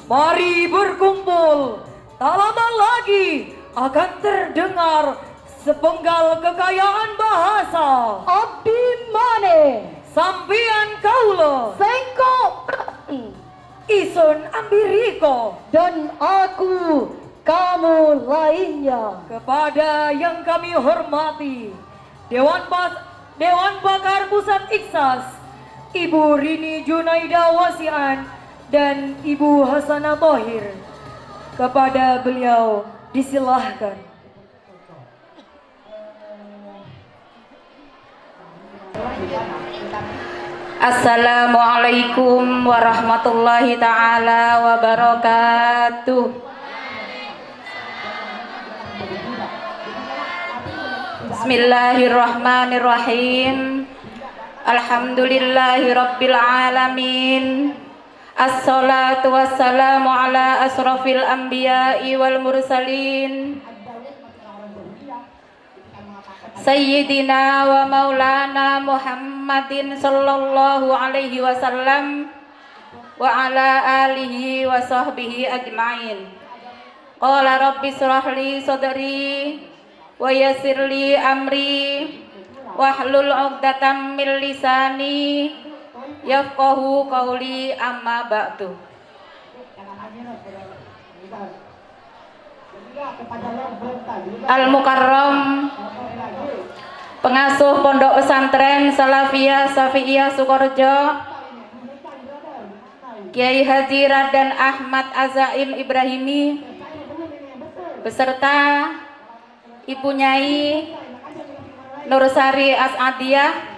Mari berkumpul, tak lama lagi akan terdengar sepenggal kekayaan bahasa Abdi mane sampian kaula Sengko Isun Ambiriko dan aku kamu lainnya. kepada yang kami hormati Dewan Pakar Pusat Iksas Ibu Rini Junaida Wasian dan Ibu Hasanah Thohir. Kepada beliau disilahkan. Assalamualaikum warahmatullahi ta'ala wabarakatuh. Bismillahirrahmanirrahim. Alhamdulillahi rabbil alamin. Assalatu wassalamu ala asrafil anbiya'i wal mursalin Sayyidina wa maulana Muhammadin sallallahu alaihi wasallam wa ala alihi wa sahbihi ajma'in. Qala rabbi shrah li sadri wa yassir li amri wahlul 'uqdatam min lisani yafqahu qawli, amma ba'du. Al-Mukarram pengasuh Pondok Pesantren Salafiyah Syafi'iyah Sukorejo, Kiai Haji Raden Ahmad Azaim Ibrahimi beserta Ibu Nyai Nursari Asadiyah,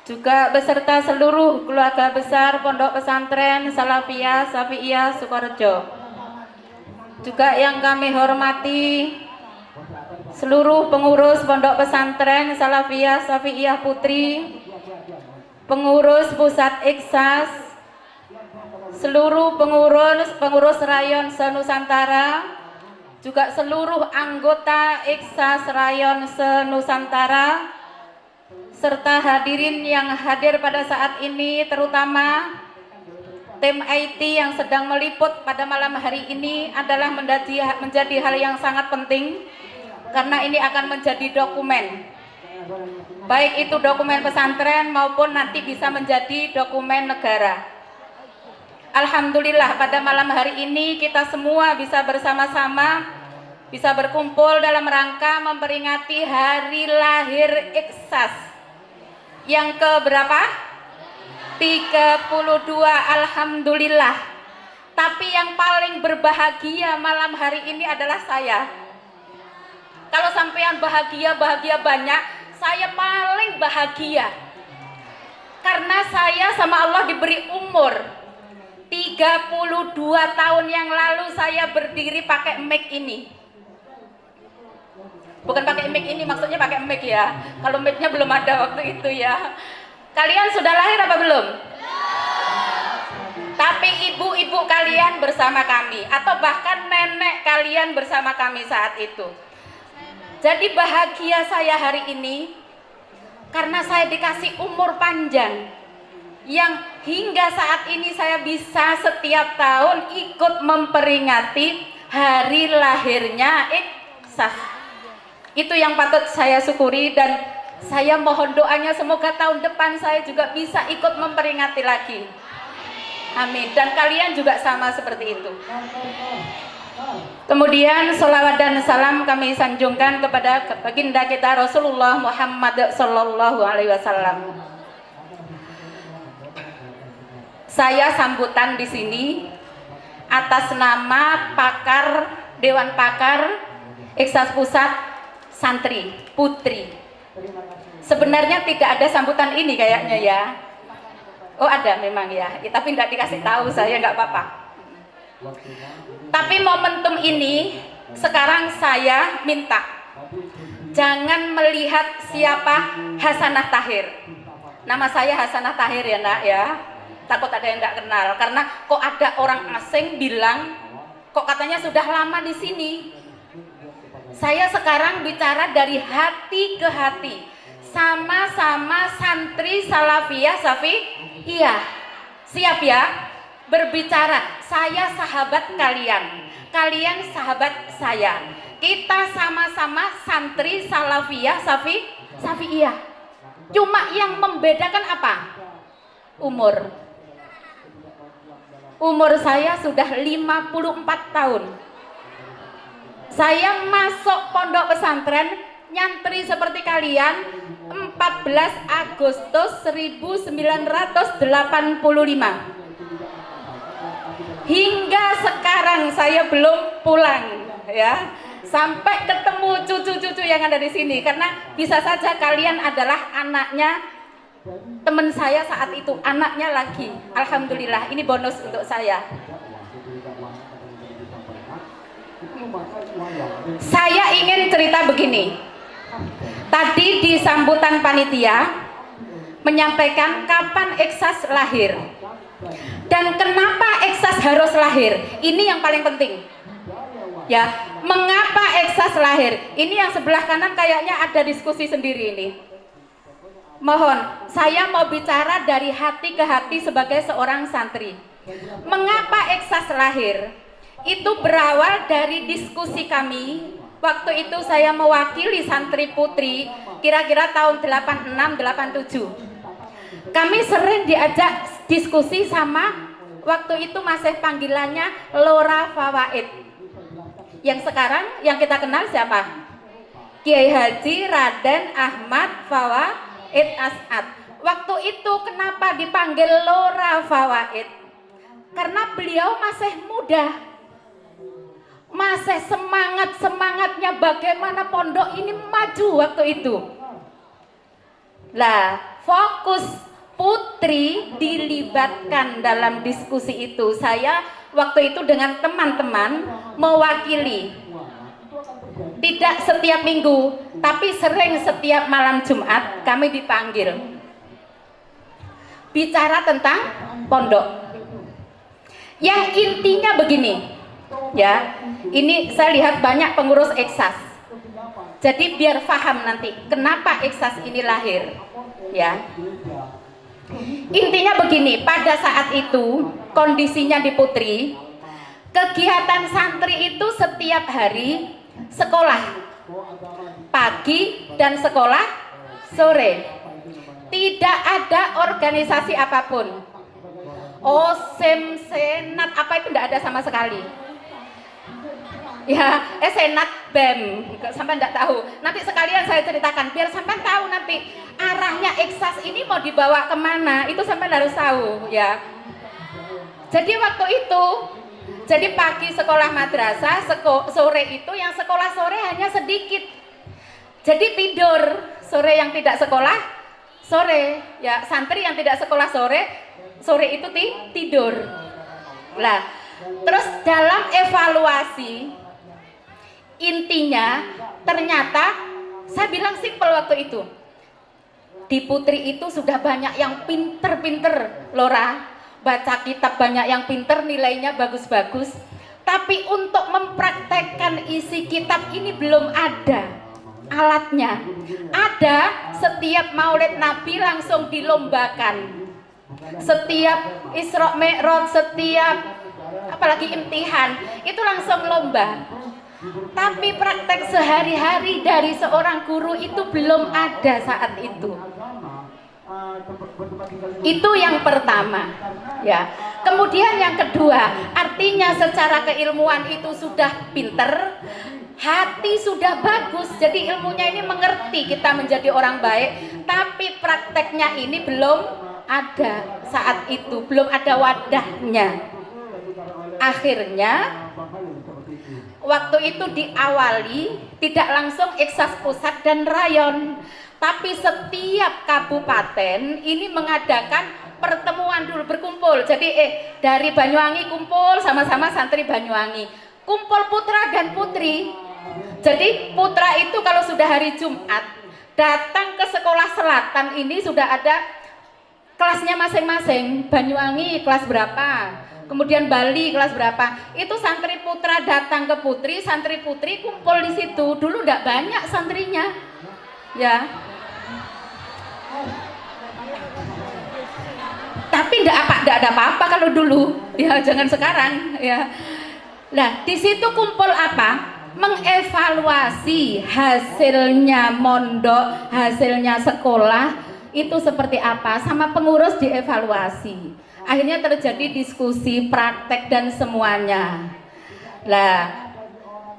juga beserta seluruh keluarga besar Pondok Pesantren Salafiyah Syafi'iyah Sukorejo, juga yang kami hormati seluruh pengurus Pondok Pesantren Salafiyah Syafi'iyah Putri, pengurus Pusat Iksas, seluruh pengurus Rayon Senusantara, juga seluruh anggota Iksas Rayon Senusantara, serta hadirin yang hadir pada saat ini, terutama tim IT yang sedang meliput pada malam hari ini adalah menjadi hal yang sangat penting, karena ini akan menjadi dokumen, baik itu dokumen pesantren maupun nanti bisa menjadi dokumen negara. Alhamdulillah pada malam hari ini kita semua bisa bersama-sama, bisa berkumpul dalam rangka memperingati hari lahir Iksas yang keberapa? 32. Alhamdulillah. Tapi yang paling berbahagia malam hari ini adalah saya. Kalau sampean bahagia banyak, saya paling bahagia. Karena saya sama Allah diberi umur 32 tahun yang lalu saya berdiri pakai mic ini. Bukan pakai mic ini, maksudnya pakai mic ya. Kalau mic-nya belum ada waktu itu ya. Kalian sudah lahir apa belum? Tapi ibu-ibu kalian bersama kami, atau bahkan nenek kalian bersama kami saat itu. Jadi bahagia saya hari ini karena saya dikasih umur panjang yang hingga saat ini saya bisa setiap tahun ikut memperingati hari lahirnya Iksas. Itu yang patut saya syukuri, dan saya mohon doanya semoga tahun depan saya juga bisa ikut memperingati lagi. Amin. Dan kalian juga sama seperti itu. Kemudian sholawat dan salam kami sanjungkan kepada baginda kita Rasulullah Muhammad sallallahu alaihi wasallam. Saya sambutan di sini atas nama pakar Dewan Pakar Iksas Pusat Santri Putri. Sebenarnya tidak ada sambutan ini kayaknya ya. Oh ada memang ya, tapi tidak dikasih tahu saya, nggak apa-apa. Tapi momentum ini sekarang saya minta jangan melihat siapa Hasanah Tahir. Nama saya Hasanah Tahir ya nak ya. Takut ada yang nggak kenal, karena kok ada orang asing bilang kok katanya sudah lama di sini. Saya sekarang bicara dari hati ke hati, sama-sama santri Salafiyah Syafi'iyah. Siap ya? Berbicara, saya sahabat kalian, kalian sahabat saya. kita sama-sama santri salafiyah Syafi'iyah. Cuma yang membedakan apa? Umur. Umur saya sudah 54 tahun. Saya masuk pondok pesantren nyantri seperti kalian 14 Agustus 1985. Hingga sekarang saya belum pulang, ya. Sampai ketemu cucu-cucu yang ada di sini, karena bisa saja kalian adalah anaknya teman saya saat itu, anaknya lagi. Alhamdulillah, ini bonus untuk saya. Saya ingin cerita begini. Tadi di sambutan panitia menyampaikan kapan Ikhsas lahir dan kenapa Ikhsas harus lahir. Ini yang paling penting. Ya, mengapa Ikhsas lahir? Ini yang sebelah kanan kayaknya ada diskusi sendiri ini. Mohon, saya mau bicara dari hati ke hati sebagai seorang santri. Mengapa Ikhsas lahir? Itu berawal dari diskusi kami. Waktu itu saya mewakili santri putri, kira-kira tahun 86-87. Kami sering diajak diskusi sama, waktu itu masih panggilannya Lora Fawaid. Yang sekarang yang kita kenal siapa? Kiai Haji Raden Ahmad Fawaid As'ad. Waktu itu kenapa dipanggil Lora Fawaid? Karena beliau masih muda, masih semangatnya bagaimana pondok ini maju waktu itu. Lah, fokus putri dilibatkan dalam diskusi itu. Saya waktu itu dengan teman-teman mewakili, tidak setiap minggu, tapi sering setiap malam Jumat kami dipanggil bicara tentang pondok. Yang intinya begini, ya, ini saya lihat banyak pengurus Ikhsas, jadi biar paham nanti kenapa Ikhsas ini lahir, ya. Intinya begini, pada saat itu kondisinya di Putri, kegiatan santri itu setiap hari sekolah pagi dan sekolah sore, tidak ada organisasi apapun. OSIM, senat, apa itu tidak ada sama sekali. Ya, senat BEM, sampai enggak tahu. Nanti sekalian saya ceritakan, biar sampai tahu nanti arahnya Ikhsas ini mau dibawa kemana, itu sampai harus tahu, ya. Jadi waktu itu, jadi pagi sekolah madrasah, sore itu yang sekolah sore hanya sedikit. Jadi tidur, sore yang tidak sekolah, sore, ya santri yang tidak sekolah sore itu tidur. Lah, terus dalam evaluasi, intinya ternyata saya bilang simpel waktu itu, di Putri itu sudah banyak yang pinter-pinter, Lora, baca kitab banyak yang pinter, nilainya bagus-bagus, tapi untuk mempraktekkan isi kitab ini belum ada alatnya. Ada setiap Maulid Nabi langsung dilombakan, setiap Isra Mi'raj, setiap apalagi imtihan itu langsung lomba. Tapi praktek sehari-hari dari seorang guru itu belum ada saat itu. Itu yang pertama, ya. Kemudian yang kedua, artinya secara keilmuan itu sudah pinter, hati sudah bagus, jadi ilmunya ini mengerti kita menjadi orang baik, tapi prakteknya ini belum ada saat itu, belum ada wadahnya. Akhirnya waktu itu diawali tidak langsung Ikhsas pusat dan rayon, tapi setiap kabupaten ini mengadakan pertemuan dulu, berkumpul. Jadi dari Banyuwangi kumpul sama-sama santri Banyuwangi, kumpul putra dan putri. Jadi putra itu kalau sudah hari Jumat datang ke sekolah selatan ini sudah ada kelasnya masing-masing. Banyuwangi kelas berapa, kemudian Bali kelas berapa, itu santri putra datang ke putri, santri putri kumpul di situ. Dulu tidak banyak santrinya, ya. Tapi tidak ada apa-apa kalau dulu, ya jangan sekarang, ya. Nah di situ kumpul apa? mengevaluasi hasilnya mondok, hasilnya sekolah itu seperti apa, sama pengurus dievaluasi. Akhirnya terjadi diskusi, praktek dan semuanya. Lah,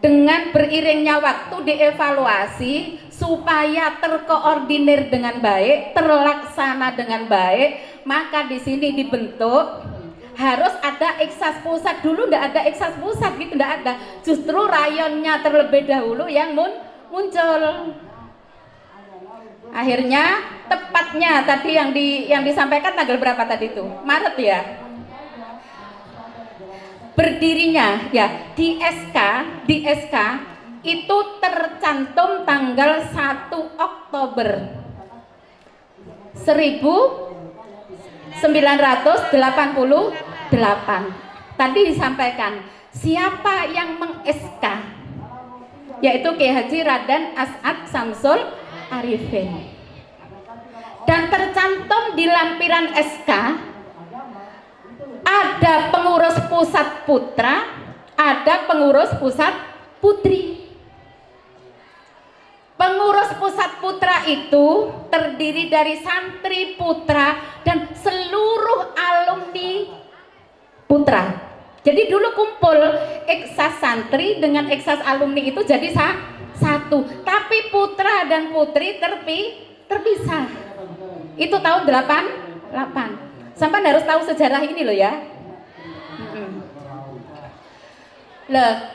dengan beriringnya waktu dievaluasi supaya terkoordinir dengan baik, terlaksana dengan baik, maka di sini dibentuk harus ada Iksas pusat. Dulu nggak ada Iksas pusat gitu, nggak ada. Justru rayonnya terlebih dahulu yang muncul. Akhirnya tepatnya tadi yang disampaikan tanggal berapa tadi itu? Maret ya. Berdirinya ya di SK itu tercantum tanggal 1 Oktober 1988. Tadi disampaikan siapa yang meng-SK, yaitu Kiai Haji Raden As'ad Samsul Arifin. Dan tercantum di lampiran SK ada pengurus pusat putra, ada pengurus pusat putri. Pengurus pusat putra itu terdiri dari santri putra dan seluruh alumni putra. Jadi dulu kumpul Iksas santri dengan Iksas alumni itu jadi satu. Tapi putra dan putri terpisah. Itu tahun 88. Sampai harus tahu sejarah ini loh ya.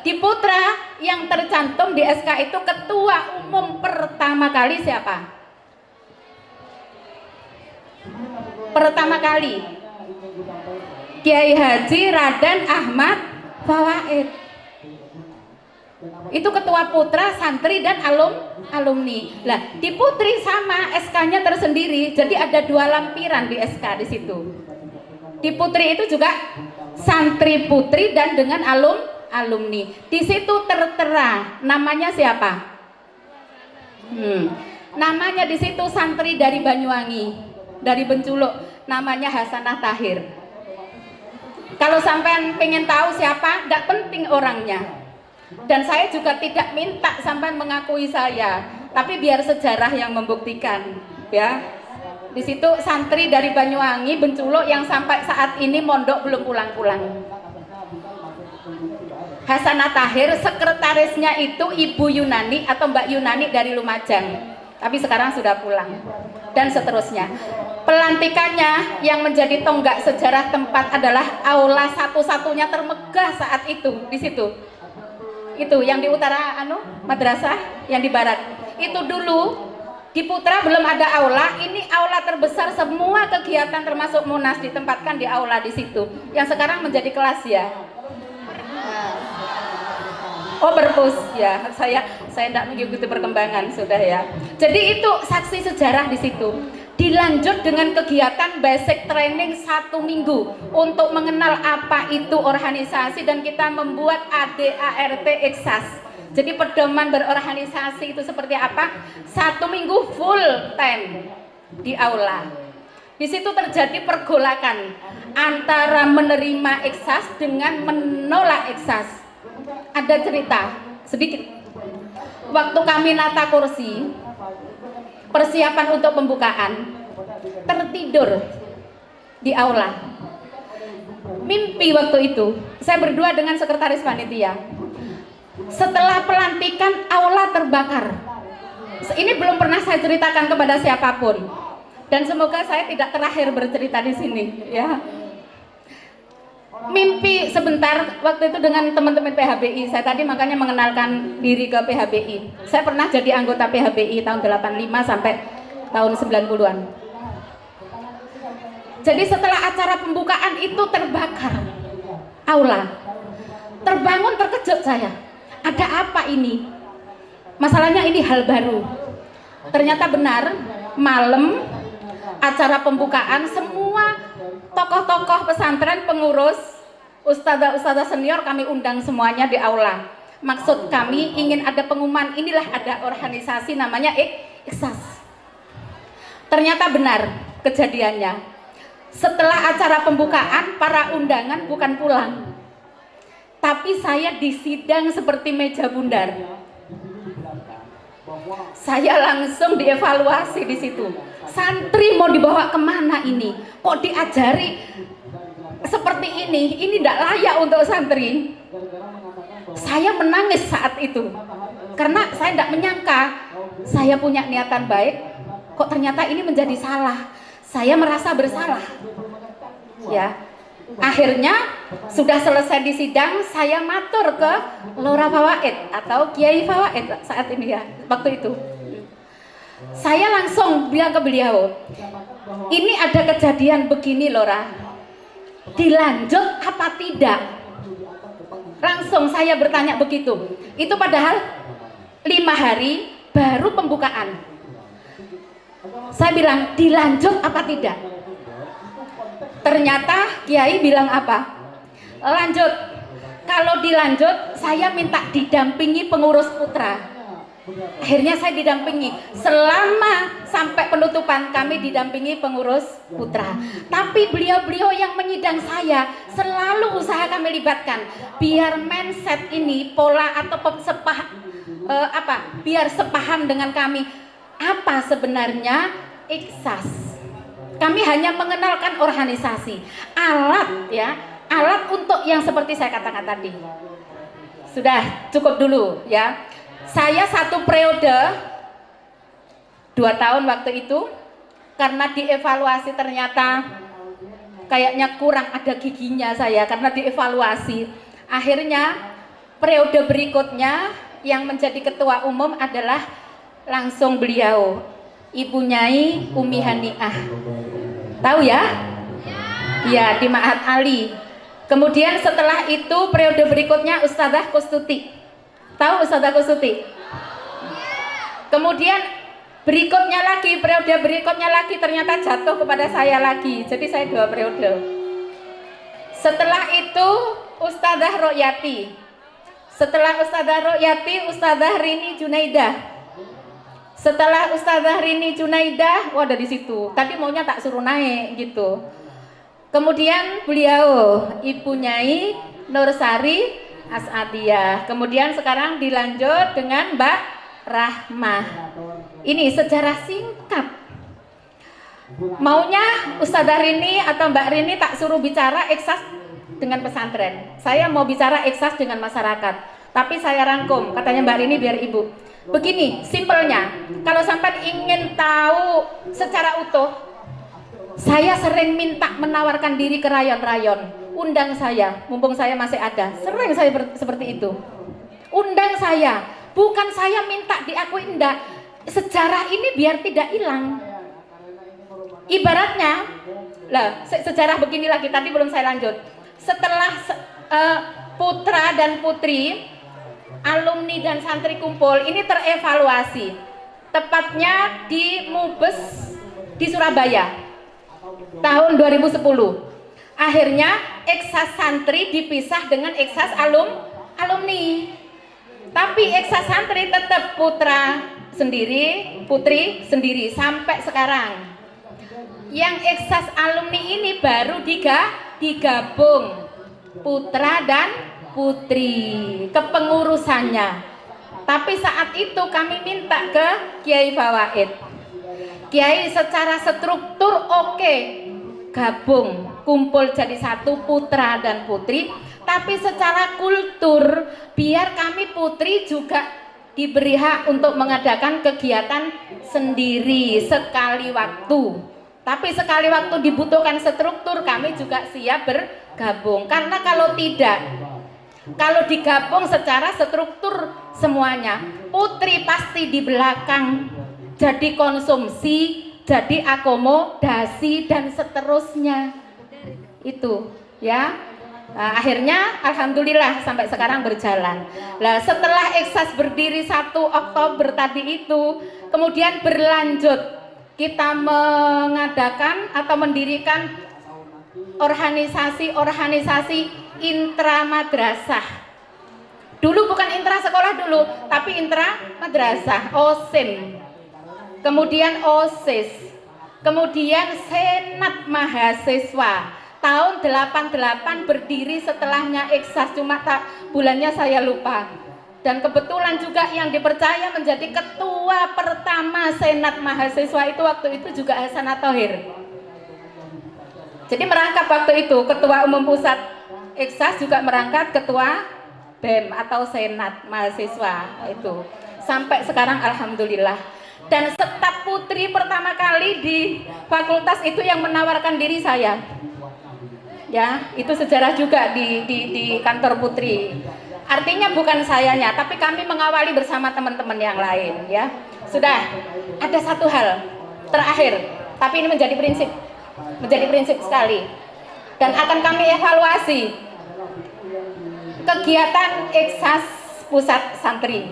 Di putra yang tercantum di SK itu ketua umum pertama kali siapa? Pertama kali Kiai Haji Raden Ahmad Fawaid. Itu ketua putra, santri dan alumni. Lah, di putri sama SK-nya tersendiri. Jadi ada 2 lampiran di SK di situ. Di putri itu juga santri putri dan dengan alumni. Di situ tertera namanya siapa? Namanya di situ santri dari Banyuwangi, dari Benculuk, namanya Hasanah Tahir. Kalau sampean pengen tahu siapa, tidak penting orangnya. Dan saya juga tidak minta sampean mengakui saya, tapi biar sejarah yang membuktikan, ya. Di situ santri dari Banyuwangi, Benculuk yang sampai saat ini mondok belum pulang-pulang. Hasanah Tahir, sekretarisnya itu Ibu Yunani atau Mbak Yunani dari Lumajang, tapi sekarang sudah pulang. Dan seterusnya. Pelantikannya yang menjadi tonggak sejarah tempat adalah aula satu-satunya termegah saat itu di situ. Itu yang di utara madrasah, yang di barat. Itu dulu di Putra belum ada aula, ini aula terbesar, semua kegiatan termasuk Munas ditempatkan di aula di situ. Yang sekarang menjadi kelas ya. Oh, perpus ya. Saya tidak mengikuti perkembangan sudah ya. Jadi itu saksi sejarah di situ. Dilanjut dengan kegiatan basic training 1 minggu untuk mengenal apa itu organisasi, dan kita membuat ADART Iksas. Jadi pedoman berorganisasi itu seperti apa? 1 minggu full time di aula. Di situ terjadi pergolakan antara menerima Iksas dengan menolak Iksas. Ada cerita sedikit. Waktu kami nata kursi, persiapan untuk pembukaan, tertidur di aula. Mimpi waktu itu, saya berdua dengan sekretaris panitia. Setelah pelantikan, aula terbakar. Ini belum pernah saya ceritakan kepada siapapun. Dan semoga saya tidak terakhir bercerita di sini, ya. Mimpi sebentar waktu itu dengan teman-teman PHBI. Saya tadi makanya mengenalkan diri ke PHBI. Saya pernah jadi anggota PHBI tahun 85 sampai tahun 90-an. Jadi setelah acara pembukaan itu terbakar aula. Terbangun terkejut saya. Ada apa ini? Masalahnya ini hal baru. Ternyata benar, malam acara pembukaan semua tokoh-tokoh pesantren, pengurus, ustadzah-ustadzah senior kami undang semuanya di aula. Maksud kami ingin ada pengumuman, inilah ada organisasi namanya Iksas. Ternyata benar kejadiannya. Setelah acara pembukaan, para undangan bukan pulang. tapi saya disidang seperti meja bundar. Saya langsung dievaluasi di situ. Santri mau dibawa kemana ini? Kok diajari seperti ini? Ini tidak layak untuk santri. Saya menangis saat itu karena saya tidak menyangka saya punya niatan baik, kok ternyata ini menjadi salah. Saya merasa bersalah. Ya, akhirnya sudah selesai di sidang, saya matur ke Lora Fawaid atau Kiai Fawaid saat ini ya, waktu itu. Saya langsung bilang ke beliau, ini ada kejadian begini Lora, dilanjut apa tidak? Langsung saya bertanya begitu. Itu padahal 5 hari baru pembukaan. Saya bilang dilanjut apa tidak? Ternyata Kiai bilang apa? Lanjut. Kalau dilanjut, saya minta didampingi pengurus putra. Akhirnya saya didampingi selama sampai penutupan, kami didampingi pengurus putra. Tapi beliau-beliau yang menyidang saya selalu usaha kami libatkan biar mindset ini pola atau biar sepaham dengan kami apa sebenarnya Iksas. Kami hanya mengenalkan organisasi, alat ya, alat untuk yang seperti saya katakan tadi. Sudah cukup dulu ya. Saya 1 periode 2 tahun waktu itu, karena dievaluasi ternyata kayaknya kurang ada giginya saya karena dievaluasi. Akhirnya periode berikutnya yang menjadi ketua umum adalah langsung beliau, Ibu Nyai Umi Haniah. Tahu ya? Ya, di Ma'had Ali. Kemudian setelah itu periode berikutnya Ustadzah Kustuti. Tahu Ustadzah Kustuti? Kemudian berikutnya lagi, periode berikutnya lagi ternyata jatuh kepada saya lagi. Jadi saya 2 periode. Setelah itu Ustadzah Royati. Setelah Ustadzah Royati, Ustadzah Rini Junaidah. Setelah Ustadzah Rini Junaidah, ada di situ. Tadi maunya tak suruh naik gitu. Kemudian beliau Ibu Nyai Nursari Asadiyah. Kemudian sekarang dilanjut dengan Mbak Rahmah. Ini sejarah singkat. Maunya Ustadzah Rini atau Mbak Rini tak suruh bicara Iksas dengan pesantren. Saya mau bicara Iksas dengan masyarakat. Tapi saya rangkum, katanya Mbak Rini biar Ibu. Begini, simpelnya, kalau sampai ingin tahu secara utuh, saya sering minta menawarkan diri ke rayon-rayon. Undang saya, mumpung saya masih ada. Sering saya seperti itu. Undang saya, bukan saya minta diakui, enggak. Sejarah ini biar tidak hilang. Ibaratnya, sejarah begini lagi, tadi belum saya lanjut. Setelah putra dan putri, alumni dan santri kumpul, ini terevaluasi. Tepatnya di Mubes di Surabaya tahun 2010. Akhirnya Iksas santri dipisah dengan Iksas alumni. Tapi Iksas santri tetap putra sendiri, putri sendiri sampai sekarang. Yang Iksas alumni ini baru digabung putra dan putri kepengurusannya. Tapi saat itu kami minta ke Kiai Fawaid, Kiai secara struktur oke, gabung kumpul jadi satu putra dan putri. Tapi secara kultur biar kami putri juga diberi hak untuk mengadakan kegiatan sendiri sekali waktu. Tapi sekali waktu dibutuhkan struktur, kami juga siap bergabung. Karena kalau tidak, kalau digabung secara struktur semuanya, putri pasti di belakang, jadi konsumsi, jadi akomodasi dan seterusnya. Itu ya. Nah, akhirnya alhamdulillah sampai sekarang berjalan. Nah, setelah Iksas berdiri 1 Oktober tadi itu, kemudian berlanjut kita mengadakan atau mendirikan organisasi intra madrasah. Dulu bukan intra sekolah dulu, tapi intra madrasah, OSIM. Kemudian OSIS. Kemudian Senat Mahasiswa. tahun 88 berdiri setelahnya Iksas, cuma bulannya saya lupa. Dan kebetulan juga yang dipercaya menjadi ketua pertama Senat Mahasiswa itu waktu itu juga Hasanah Thohir. Jadi merangkap waktu itu ketua umum pusat Iksas juga merangkap ketua BEM atau Senat Mahasiswa itu. Sampai sekarang alhamdulillah. Dan staf putri pertama kali di fakultas itu yang menawarkan diri saya. Ya, itu sejarah juga di kantor putri. Artinya bukan sayanya, tapi kami mengawali bersama teman-teman yang lain ya. Sudah, ada satu hal terakhir, tapi ini menjadi prinsip sekali. Dan akan kami evaluasi kegiatan Iksas Pusat Santri.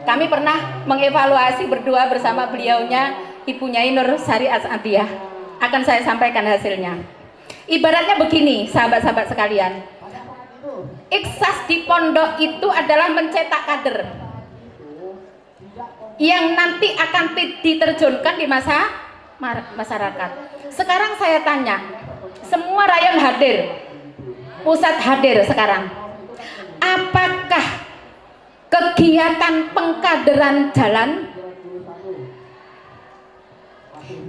Kami pernah mengevaluasi berdua bersama beliaunya, Ibu Nyai Nur Sari As'adiyah. Akan saya sampaikan hasilnya. Ibaratnya begini, sahabat-sahabat sekalian. Iksas di pondok itu adalah mencetak kader yang nanti akan diterjunkan di masyarakat. Sekarang saya tanya, semua rayon hadir, pusat hadir sekarang. Apakah kegiatan pengkaderan jalan?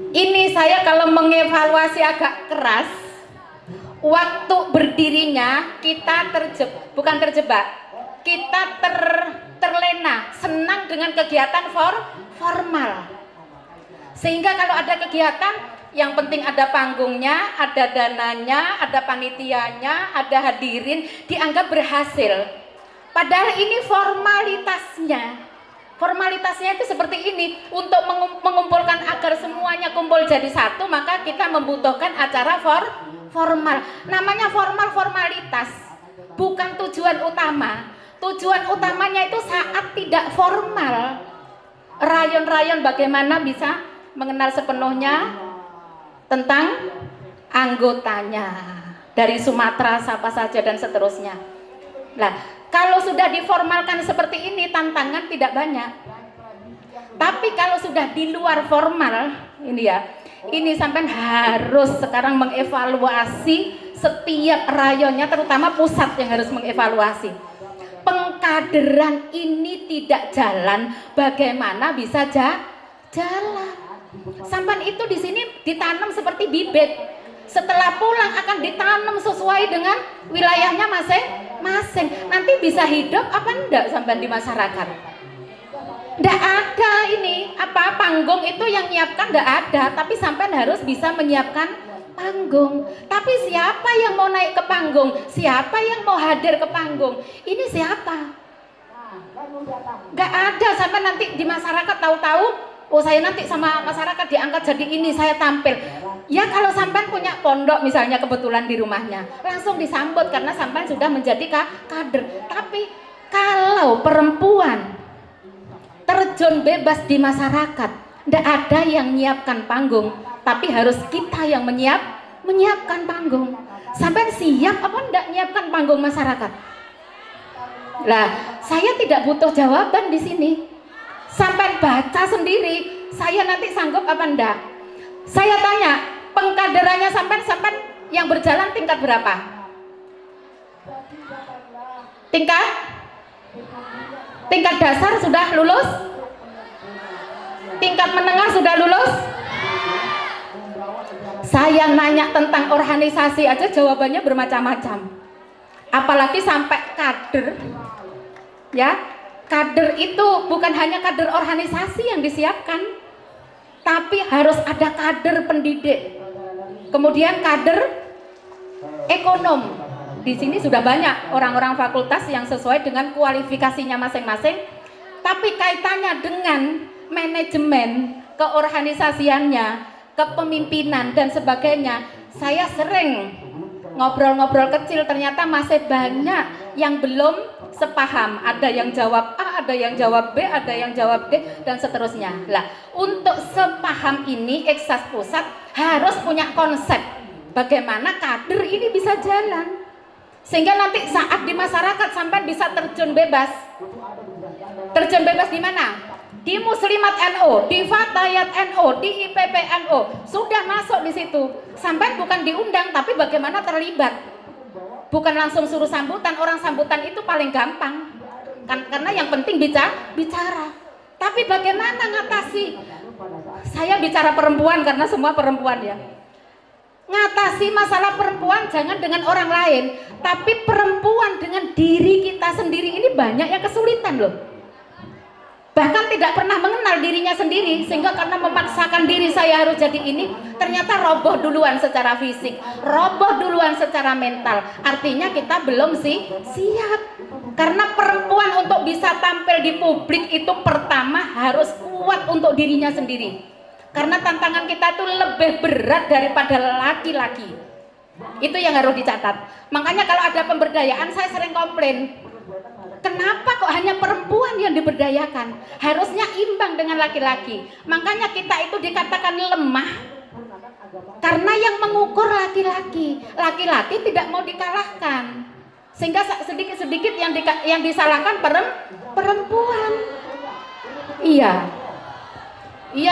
Ini saya kalau mengevaluasi agak keras. Waktu berdirinya kita bukan terjebak, kita terlena, senang dengan kegiatan formal. Sehingga kalau ada kegiatan, yang penting ada panggungnya, ada dananya, ada panitianya, ada hadirin, dianggap berhasil. Padahal ini formalitasnya itu seperti ini. Untuk mengumpulkan agar semuanya kumpul jadi satu, maka kita membutuhkan acara formal. Namanya formalitas, bukan tujuan utama. Tujuan utamanya itu saat tidak formal. Rayon-rayon bagaimana bisa mengenal sepenuhnya tentang anggotanya, dari Sumatera siapa saja dan seterusnya. Nah, kalau sudah diformalkan seperti ini, tantangan tidak banyak. Tapi kalau sudah di luar formal, ini sampai harus sekarang mengevaluasi setiap rayonnya, terutama pusat yang harus mengevaluasi. Pengkaderan ini tidak jalan, bagaimana bisa jalan? Sampai itu di sini ditanam seperti bibit. Setelah pulang akan ditanam sesuai dengan wilayahnya masing-masing. Nanti bisa hidup apa enggak sampai di masyarakat? Nggak ada ini panggung itu yang nyiapkan, nggak ada, tapi sampai harus bisa menyiapkan panggung. Tapi siapa yang mau naik ke panggung? Siapa yang mau hadir ke panggung? Ini siapa? Nggak ada. Sampai nanti di masyarakat tahu-tahu, oh saya nanti sama masyarakat diangkat jadi ini, saya tampil. Ya kalau sampai punya pondok misalnya kebetulan di rumahnya, langsung disambut karena sampai sudah menjadi kader. Tapi kalau perempuan terjun bebas di masyarakat, tidak ada yang menyiapkan panggung, tapi harus kita yang menyiapkan panggung. Sampai siap apa tidak menyiapkan panggung masyarakat? Lah, saya tidak butuh jawaban di sini. Sampai baca sendiri, saya nanti sanggup apa enggak? Saya tanya, pengkaderannya sampai yang berjalan tingkat berapa? Tingkat dasar sudah lulus? Tingkat menengah sudah lulus? Saya nanya tentang organisasi aja jawabannya bermacam-macam. Apalagi sampai kader. Ya, kader itu bukan hanya kader organisasi yang disiapkan, tapi harus ada kader pendidik. Kemudian kader ekonom. Di sini sudah banyak orang-orang fakultas yang sesuai dengan kualifikasinya masing-masing, tapi kaitannya dengan manajemen, keorganisasiannya, kepemimpinan dan sebagainya. Saya sering ngobrol-ngobrol kecil, ternyata masih banyak yang belum sepaham. Ada yang jawab A, ada yang jawab B, ada yang jawab D dan seterusnya. Lah, untuk sepaham ini Iksas Pusat harus punya konsep bagaimana kader ini bisa jalan. Sehingga nanti saat di masyarakat sampai bisa terjun bebas. Terjun bebas di mana? di Muslimat NO, di Fatayat NO, di IPP NO, sudah masuk di situ. Sampai bukan diundang, tapi bagaimana terlibat. Bukan langsung suruh sambutan, orang sambutan itu paling gampang. Karena yang penting bicara. Tapi bagaimana ngatasi? Saya bicara perempuan karena semua perempuan ya. Ngatasi masalah perempuan jangan dengan orang lain, tapi perempuan dengan diri kita sendiri ini banyak yang kesulitan loh. Bahkan tidak pernah mengenal dirinya sendiri, sehingga karena memaksakan diri saya harus jadi ini, ternyata roboh duluan secara fisik, roboh duluan secara mental. Artinya kita belum siap. Karena perempuan untuk bisa tampil di publik itu pertama harus kuat untuk dirinya sendiri. Karena tantangan kita itu lebih berat daripada laki-laki. Itu yang harus dicatat. Makanya kalau ada pemberdayaan saya sering komplain, kenapa kok hanya perempuan yang diberdayakan? Harusnya imbang dengan laki-laki. Makanya kita itu dikatakan lemah karena yang mengukur laki-laki. Laki-laki tidak mau dikalahkan. Sehingga sedikit-sedikit yang disalahkan perempuan. Iya,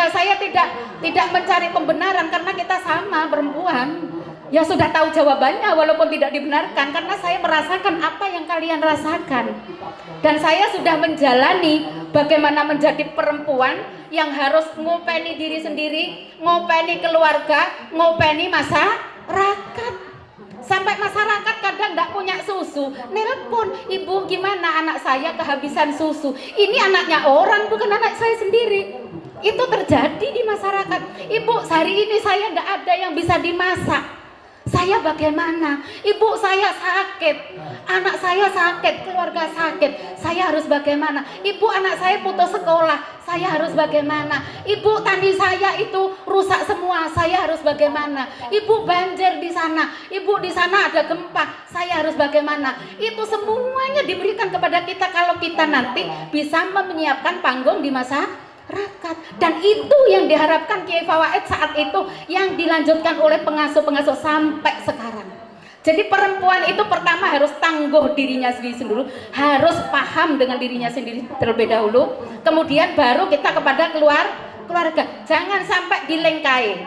saya tidak mencari pembenaran karena kita sama perempuan. Ya sudah tahu jawabannya walaupun tidak dibenarkan, karena saya merasakan apa yang kalian rasakan. Dan saya sudah menjalani bagaimana menjadi perempuan yang harus ngopeni diri sendiri, ngopeni keluarga, ngopeni masyarakat. Sampai masyarakat kadang tidak punya susu, nelpon, ibu gimana anak saya kehabisan susu. Ini anaknya orang, bukan anak saya sendiri. Itu terjadi di masyarakat. Ibu, hari ini saya tidak ada yang bisa dimasak. Saya bagaimana? Ibu, saya sakit, anak saya sakit, keluarga sakit, saya harus bagaimana? Ibu, anak saya putus sekolah, saya harus bagaimana? Ibu, tani saya itu rusak semua, saya harus bagaimana? Ibu, banjir di sana, ibu di sana ada gempa, saya harus bagaimana? Itu semuanya diberikan kepada kita kalau kita nanti bisa menyiapkan panggung di masa rakat. Dan itu yang diharapkan Kiai Fawaid saat itu, yang dilanjutkan oleh pengasuh-pengasuh sampai sekarang. Jadi perempuan itu pertama harus tangguh dirinya sendiri, harus paham dengan dirinya sendiri terlebih dahulu, kemudian baru kita kepada keluarga. Jangan sampai dilengkai,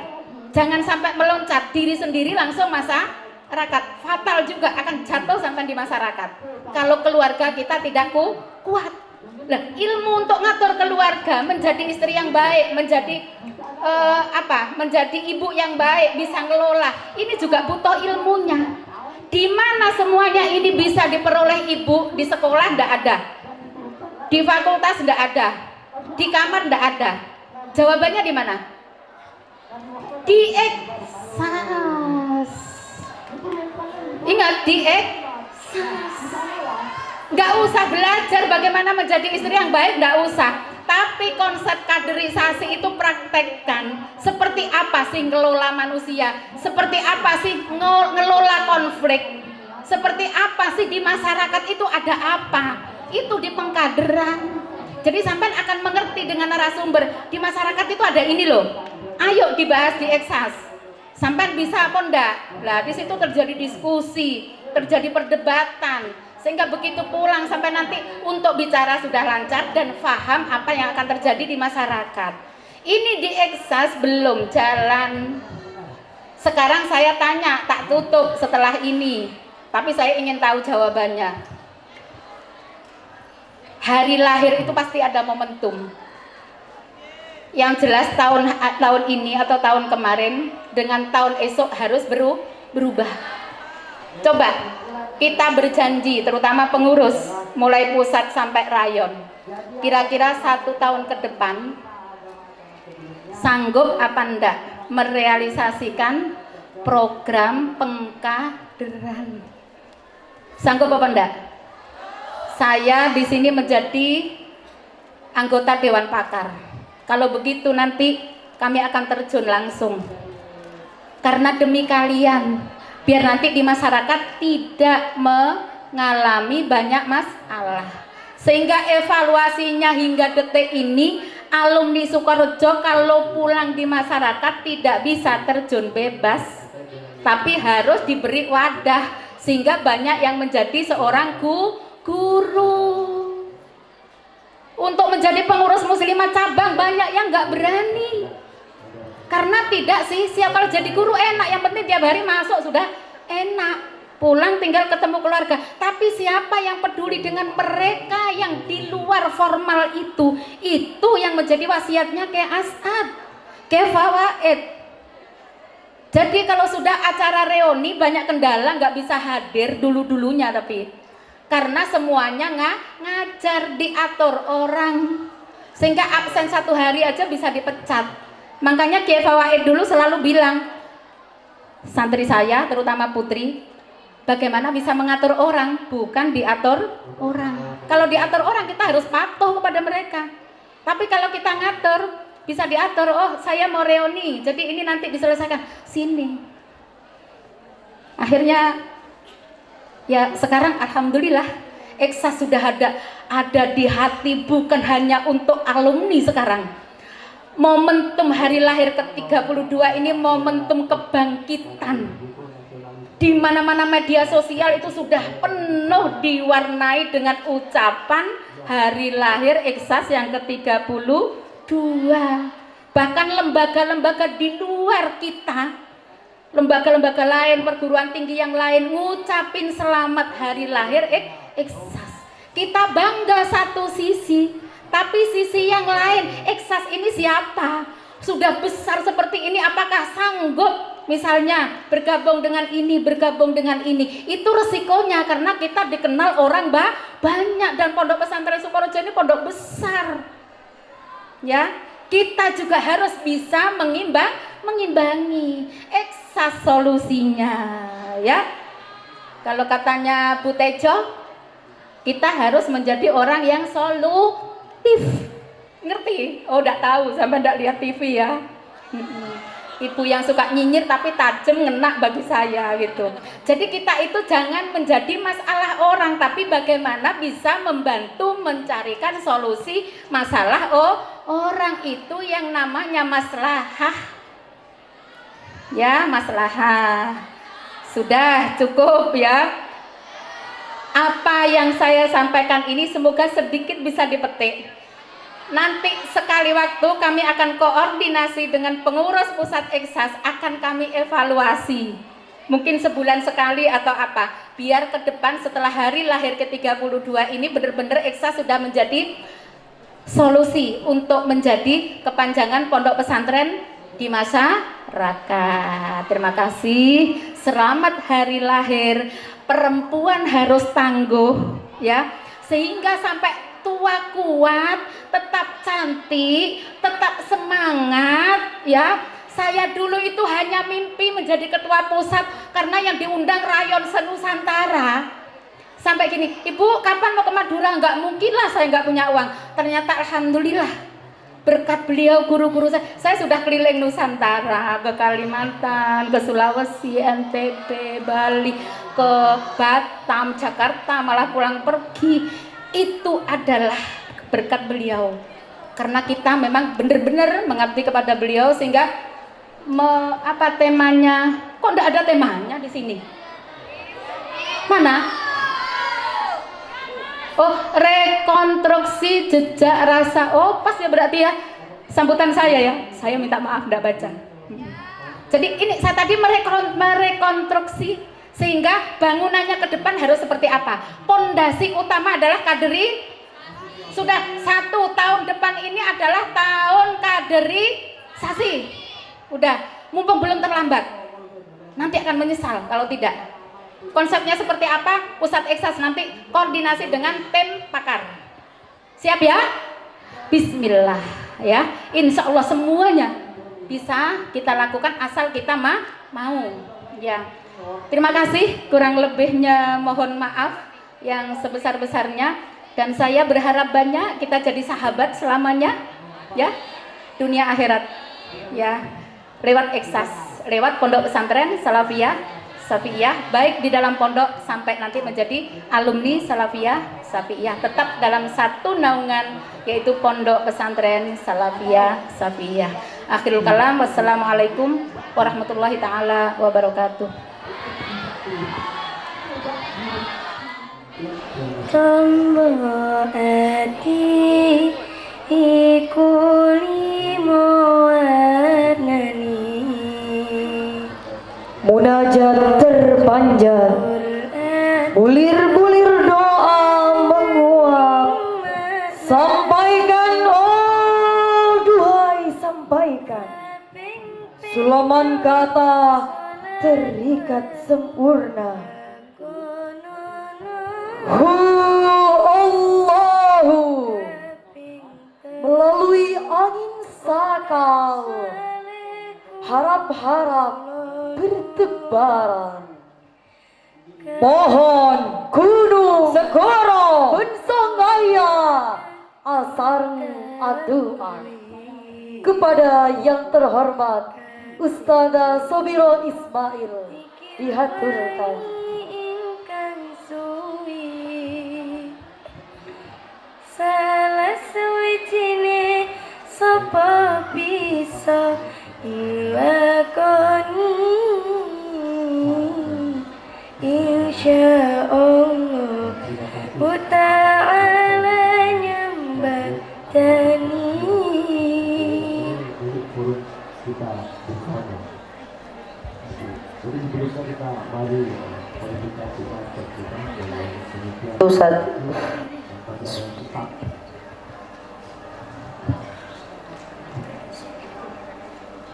jangan sampai meloncat diri sendiri langsung masyarakat. Fatal juga akan jatuh sampai di masyarakat kalau keluarga kita tidak kuat. Nah, ilmu untuk ngatur keluarga, menjadi istri yang baik, menjadi menjadi ibu yang baik, bisa ngelola, ini juga butuh ilmunya. Di mana semuanya ini bisa diperoleh ibu? Di sekolah ndak ada, di fakultas ndak ada, di kamar ndak ada. Jawabannya di mana? Di Eksas. Ingat, di Eksas. Nggak usah belajar bagaimana menjadi istri yang baik, nggak usah. Tapi konsep kaderisasi itu praktekkan. Seperti apa sih ngelola manusia? Seperti apa sih ngelola konflik? Seperti apa sih di masyarakat itu ada apa? Itu di pengkaderan. Jadi sampean akan mengerti dengan narasumber. Di masyarakat itu ada ini loh. Ayo dibahas di Eksas. Sampean bisa apa enggak? Lah di situ terjadi diskusi, terjadi perdebatan. Sehingga begitu pulang sampai nanti untuk bicara sudah lancar dan paham apa yang akan terjadi di masyarakat. Ini di Eksas belum jalan. Sekarang saya tanya, tak tutup setelah ini, tapi saya ingin tahu jawabannya. Hari lahir itu pasti ada momentum. Yang jelas tahun ini atau tahun kemarin dengan tahun esok harus berubah. Coba kita berjanji, terutama pengurus mulai pusat sampai rayon, kira-kira 1 tahun ke depan sanggup apa enggak merealisasikan program pengkaderan? Sanggup apa enggak? Saya di sini menjadi anggota Dewan Pakar. Kalau begitu nanti kami akan terjun langsung, karena demi kalian, biar nanti di masyarakat tidak mengalami banyak masalah, sehingga evaluasinya hingga detik ini alumni Sukorejo kalau pulang di masyarakat tidak bisa terjun bebas, tapi harus diberi wadah sehingga banyak yang menjadi seorang guru. Untuk menjadi pengurus muslimat cabang banyak yang nggak berani. Karena tidak sih, siap kalau jadi guru enak, yang penting tiap hari masuk sudah enak. Pulang tinggal ketemu keluarga. Tapi siapa yang peduli dengan mereka yang di luar formal itu yang menjadi wasiatnya kayak As'ad, kayak Fawaid. Jadi kalau sudah acara reuni banyak kendala, nggak bisa hadir dulu-dulunya, tapi karena semuanya ngajar, diatur orang, sehingga absen 1 hari aja bisa dipecat. Makanya Kiai Fawaid dulu selalu bilang, santri saya terutama putri, bagaimana bisa mengatur orang, bukan diatur orang. Kalau diatur orang kita harus patuh kepada mereka. Tapi kalau kita ngatur, bisa diatur. Oh, saya mau reuni, jadi ini nanti diselesaikan. Sini. Akhirnya, ya sekarang alhamdulillah, Eksas sudah ada di hati, bukan hanya untuk alumni sekarang. Momentum hari lahir ke-32 ini momentum kebangkitan. Di mana-mana media sosial itu sudah penuh diwarnai dengan ucapan hari lahir Eksas yang ke-32. Bahkan lembaga-lembaga di luar kita, lembaga-lembaga lain, perguruan tinggi yang lain ngucapin selamat hari lahir Eksas. Kita bangga satu sisi, tapi sisi yang lain, Eksas ini siapa? Sudah besar seperti ini, apakah sanggup misalnya bergabung dengan ini, bergabung dengan ini? Itu resikonya, karena kita dikenal orang banyak, dan Pondok Pesantren Sukorejo ini pondok besar. Ya, kita juga harus bisa mengimbangi. Eksas solusinya, ya. Kalau katanya Bu Tejo, kita harus menjadi orang yang solutif. Ngerti? Oh, udah tahu, sama ndak lihat TV ya. Ibu yang suka nyinyir tapi tajam ngena bagi saya gitu. Jadi kita itu jangan menjadi masalah orang, tapi bagaimana bisa membantu mencarikan solusi masalah orang. Itu yang namanya maslahah. Ya, maslahah. Sudah cukup ya. Apa yang saya sampaikan ini semoga sedikit bisa dipetik. Nanti sekali waktu kami akan koordinasi dengan pengurus pusat Eksas, akan kami evaluasi. Mungkin sebulan sekali atau apa. Biar ke depan setelah hari lahir ke-32 ini benar-benar Eksas sudah menjadi solusi untuk menjadi kepanjangan pondok pesantren di masyarakat. Terima kasih. Selamat hari lahir. Perempuan harus tangguh ya, sehingga sampai tua kuat, tetap cantik, tetap semangat ya. Saya dulu itu hanya mimpi menjadi ketua pusat karena yang diundang rayon senusantara. Sampai gini, Ibu kapan mau ke Madura? Nggak mungkin lah, saya nggak punya uang. Ternyata alhamdulillah berkat beliau, guru-guru saya sudah keliling Nusantara, ke Kalimantan, ke Sulawesi, NTB, Bali, ke Batam, Jakarta, malah pulang pergi. Itu adalah berkat beliau, karena kita memang benar-benar mengabdi kepada beliau, sehingga apa temanya? Kok enggak ada temanya di sini? Mana? Oh, rekonstruksi jejak rasa. Oh, pas ya berarti ya sambutan saya ya. Saya minta maaf enggak baca. Jadi ini saya tadi merekonstruksi sehingga bangunannya ke depan harus seperti apa. Pondasi utama adalah kaderi. Sudah 1 tahun depan ini adalah tahun kaderisasi. Udah, mumpung belum terlambat. Nanti akan menyesal kalau tidak. Konsepnya seperti apa? Pusat Eksas nanti koordinasi dengan tim pakar. Siap ya? Bismillah ya. Insya Allah semuanya bisa kita lakukan asal kita mau ya. Terima kasih, kurang lebihnya mohon maaf yang sebesar-besarnya, dan saya berharap banyak kita jadi sahabat selamanya ya, dunia akhirat ya, lewat Eksas, lewat Pondok Pesantren Salafiyah, baik di dalam pondok sampai nanti menjadi alumni Salafiyah, tetap dalam satu naungan, yaitu Pondok Pesantren Salafiyah. Akhirul kalam, wassalamualaikum warahmatullahi taala wabarakatuh. tombo ati iku limo warnani Munajat terpanjang, bulir-bulir doa menguap. Sampaikan, oh duhai sampaikan. Sulaman kata terikat sempurna. Allahu melalui angin sakal, harap-harap bertebaran. Pohon, gunung, segoro, bensongaya, asarng aduan. Kepada yang terhormat Ustadzah Sobiro Ismail dihaturkan. ingkang suwi salah suwijine sapa bisa nglakoni insyaallah wa ta'ala nyambatani. Buruk kita bersama. Jadi sebelumnya kita mari kualifikasi kita demikian. Ustaz.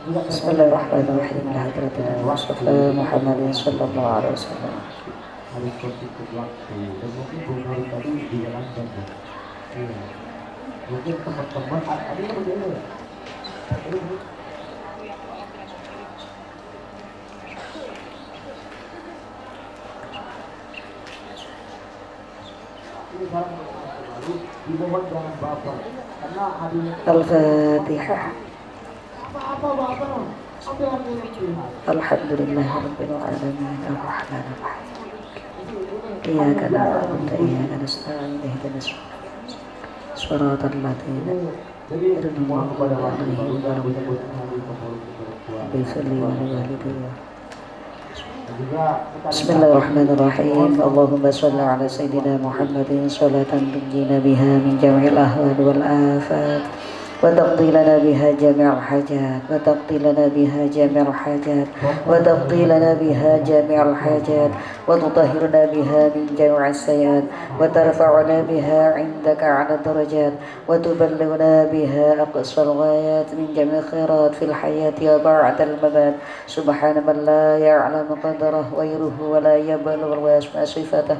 Bismillahirrahmanirrahim. Alhamdulillah Muhammadin sallallahu alaihi wasallam. Harus berpikir waktu dan mungkin Bung tadi dijalankan. Iya. Mungkin teman-teman ada yang begini. Dimohon jangan baper karena hadirnya Al-Fatihah. apa baper apa yang dilihat Alhamdulillahirabbil alamin arrahmanir rahim. Iyyaka na'budu wa iyyaka nasta'in ihdinas siratal ladzina jadi mohon kepada waktu baru dalam Bismillahirrahmanirrahim. Allahumma shalli ala sayyidina Muhammadin salatan tunjina biha min jami'il ahwal wal afat وتقضي لنا بها جميع الحاجات وتقضي لنا بها جميع الحاجات وتقضي لنا بها جميع الحاجات وتطهرنا بها من جميع السيئات وترفعنا بها عندك على الدرجات وتبلغنا بها أقصى الغايات من جميع الخيرات في الحياة وبعد الممات سبحان من لا يعلم قدره غيره ولا يبلغ ويسمع صفاته.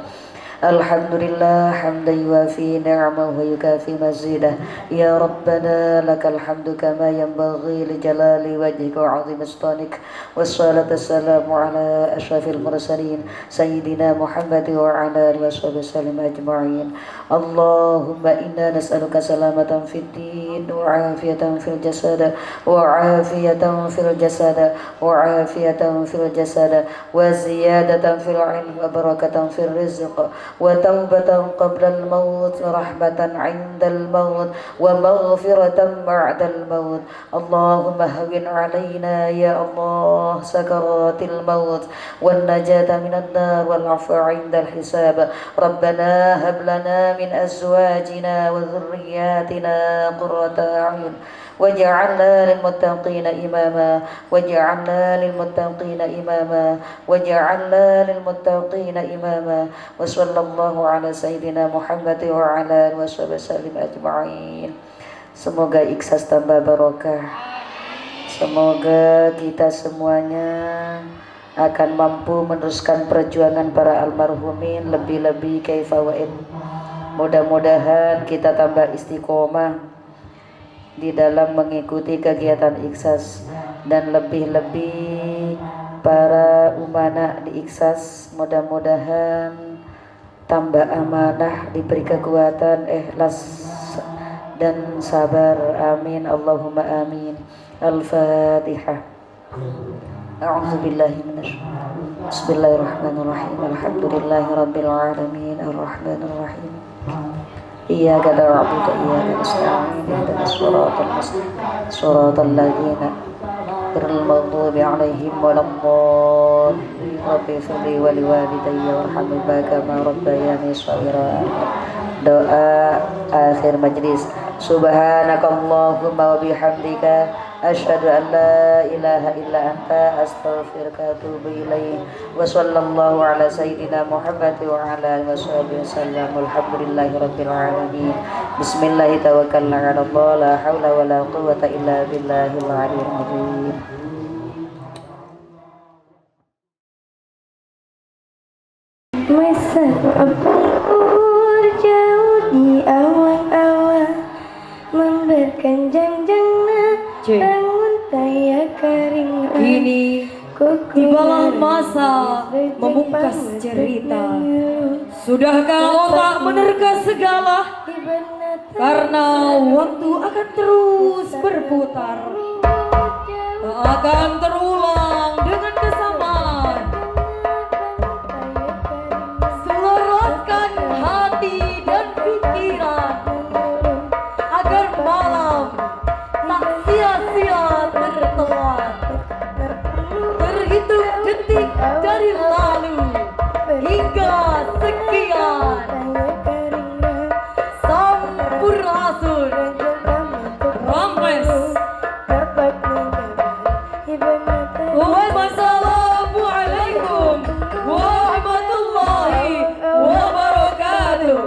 Alhamdulillah hamdan yuafi ni'amahu wa yukafi mazidah. Ya Rabbana lakal hamdu kama yanbaghi li jalali wajhika wa 'azimi sultanik. Wassalatu wassalamu ala asyrafil mursalin sayyidina Muhammad wa ala alihi wasallam ajma'in. Allahumma inna nas'aluka salamatan fid din wa 'afiyatan fil jasad wa 'afiyatan fil jasad wa 'afiyatan fil jasad wa ziyadatan fil 'ilmi wa barakatan fil rizq وتوبة قبل الموت ورحمة عند الموت ومغفرة بعد الموت. اللهم هون علينا يا الله سكرات الموت والنجاة من النار والعفو عند الحساب. ربنا هب لنا من أزواجنا وذرياتنا قرة أعين وجعلنا للمتقين إماما وجعلنا للمتقين إماما وجعلنا للمتقين إماما وصلى الله على سيدنا محمد وعلى آله وسلم أجمعين. Semoga ikhlas tambah barokah. Semoga kita semuanya akan mampu meneruskan perjuangan para almarhumin lebih-lebih kaifawain. Mudah-mudahan kita tambah istiqomah di dalam mengikuti kegiatan Iksas dan lebih-lebih para umana di Iksas mudah-mudahan tambah amanah, diberi kekuatan, ikhlas dan sabar. Amin Allahumma amin. Al-Fatihah. A'udzubillahi minasyaitonir. Bismillahirrahmanirrahim. Alhamdulillahirabbil alamin arrahmanir rahim. Iyyaka na'budu wa iyyaka nasta'in ihdinas siratal mustaqim siratal ladzina غير المغضوب عليهم ولا الضالين رب اغفر لي ولوالدي وارحمهما كما ربياني صغيرا. Doa akhir majlis. Subhanakallahumma wa bihamdika asyhadu an la ilaha illa anta astaghfiruka wa atubu ilaik. Wa sallallahu ala sayyidina Muhammad wa ala alihi washabihi wasallam. Alhamdulillahi rabbil alamin. Bismillah tawakkalna 'ala Allah la haula wa la quwwata illa billahil aliyyil azim. Masa abur jauh di awan-awan memberikan jam-jamnya bangun taya kering. Kini tibalah masa memungkas cerita. Sudahkah otak menerka segala? Karena waktu akan terus berputar, tak akan terulang dengan kesamaan. Seluruskan hati dan pikiran agar malam tak sia-sia tertelan. Terhitung detik dari lalu hingga sekian. Sampurasun Rampes. Wassalamualaikum warahmatullahi wabarakatuh.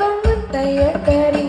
Bangun taya kari